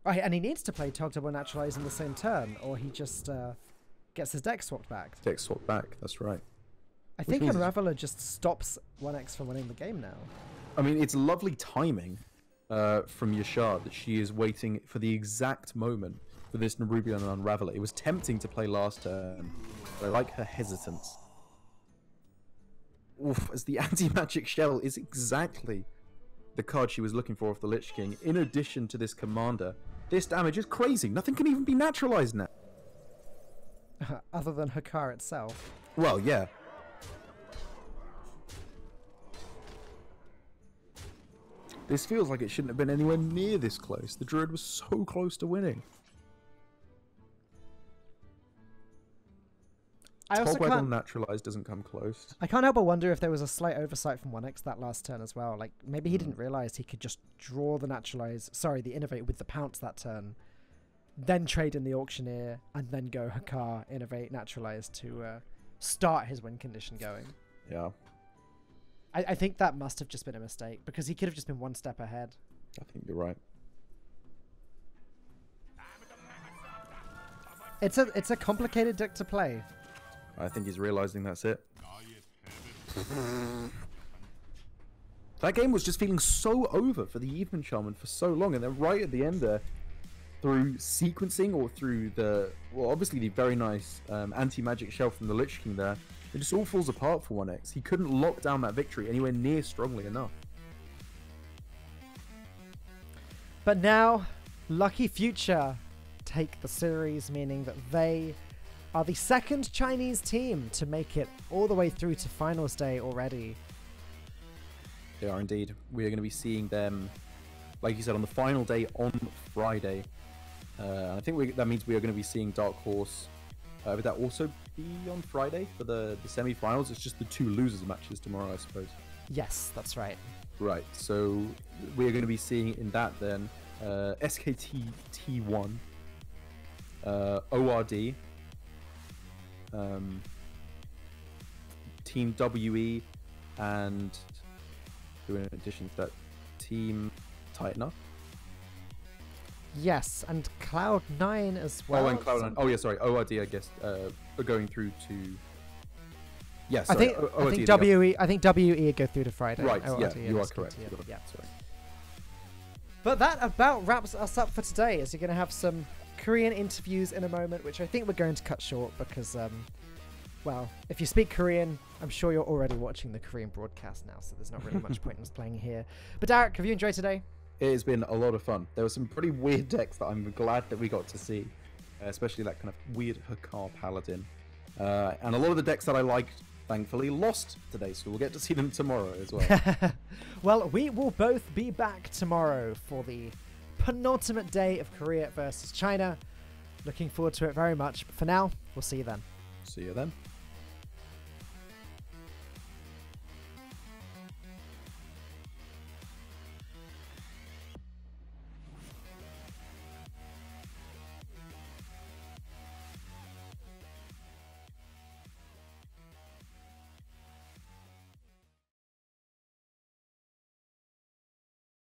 Right, and he needs to play Tog double Naturalize in the same turn, or he just gets his deck swapped back. Deck swapped back, that's right. I think Unraveler just stops 1x from winning the game now. I mean, it's lovely timing from Yashar that she is waiting for the exact moment for this Nerubian Unraveler. It was tempting to play last turn, but I like her hesitance. Oof, as the anti-magic shell is exactly the card she was looking for off the Lich King. In addition to this commander, this damage is crazy. Nothing can even be naturalized now. Other than Hakar itself. Well, yeah. This feels like it shouldn't have been anywhere near this close. The Druid was so close to winning. I also can't... Naturalized doesn't come close. I can't help but wonder if there was a slight oversight from 1x that last turn as well. Like, maybe he didn't realize he could just draw the the Innovate with the Pounce that turn, then trade in the Auctioneer, and then go Hakar, Innovate, Naturalize to start his win condition going. Yeah. I think that must have just been a mistake, because he could have just been one step ahead. I think you're right. It's a complicated deck to play. I think he's realizing that's it. That game was just feeling so over for the Evening Shaman for so long, and then right at the end there, through sequencing or through obviously the very nice anti-magic shell from the Lich King there, it just all falls apart for 1x. He couldn't lock down that victory anywhere near strongly enough. But now, Lucky Future take the series, meaning that they are the second Chinese team to make it all the way through to finals day already. They are indeed. We are going to be seeing them, like you said, on the final day on Friday. I think that means we are going to be seeing Darkhorse. Would that also be on Friday for the semi-finals? It's just the two losers matches tomorrow, I suppose. Yes, that's right. Right, so we are going to be seeing in that then SKT T1, ORD, Team WE, and in addition to that, Team Tightener. Yes, and Cloud9 as well. Oh, and Cloud9. Oh, yeah, sorry. ORD, I guess, are going through to... Yes, I think WE. I think WE go through to Friday. Right. ORD, yeah, you are correct. Yeah. Sorry. But that about wraps us up for today, as you're going to have some Korean interviews in a moment, which I think we're going to cut short because, well, if you speak Korean, I'm sure you're already watching the Korean broadcast now, so there's not really much point in us playing here. But Derek, have you enjoyed today? It has been a lot of fun. There were some pretty weird decks that I'm glad that we got to see, especially that kind of weird Hakar Paladin. And a lot of the decks that I liked, thankfully, lost today, so we'll get to see them tomorrow as well. Well, we will both be back tomorrow for the penultimate day of Korea versus China. Looking forward to it very much. But for now, we'll see you then. See you then.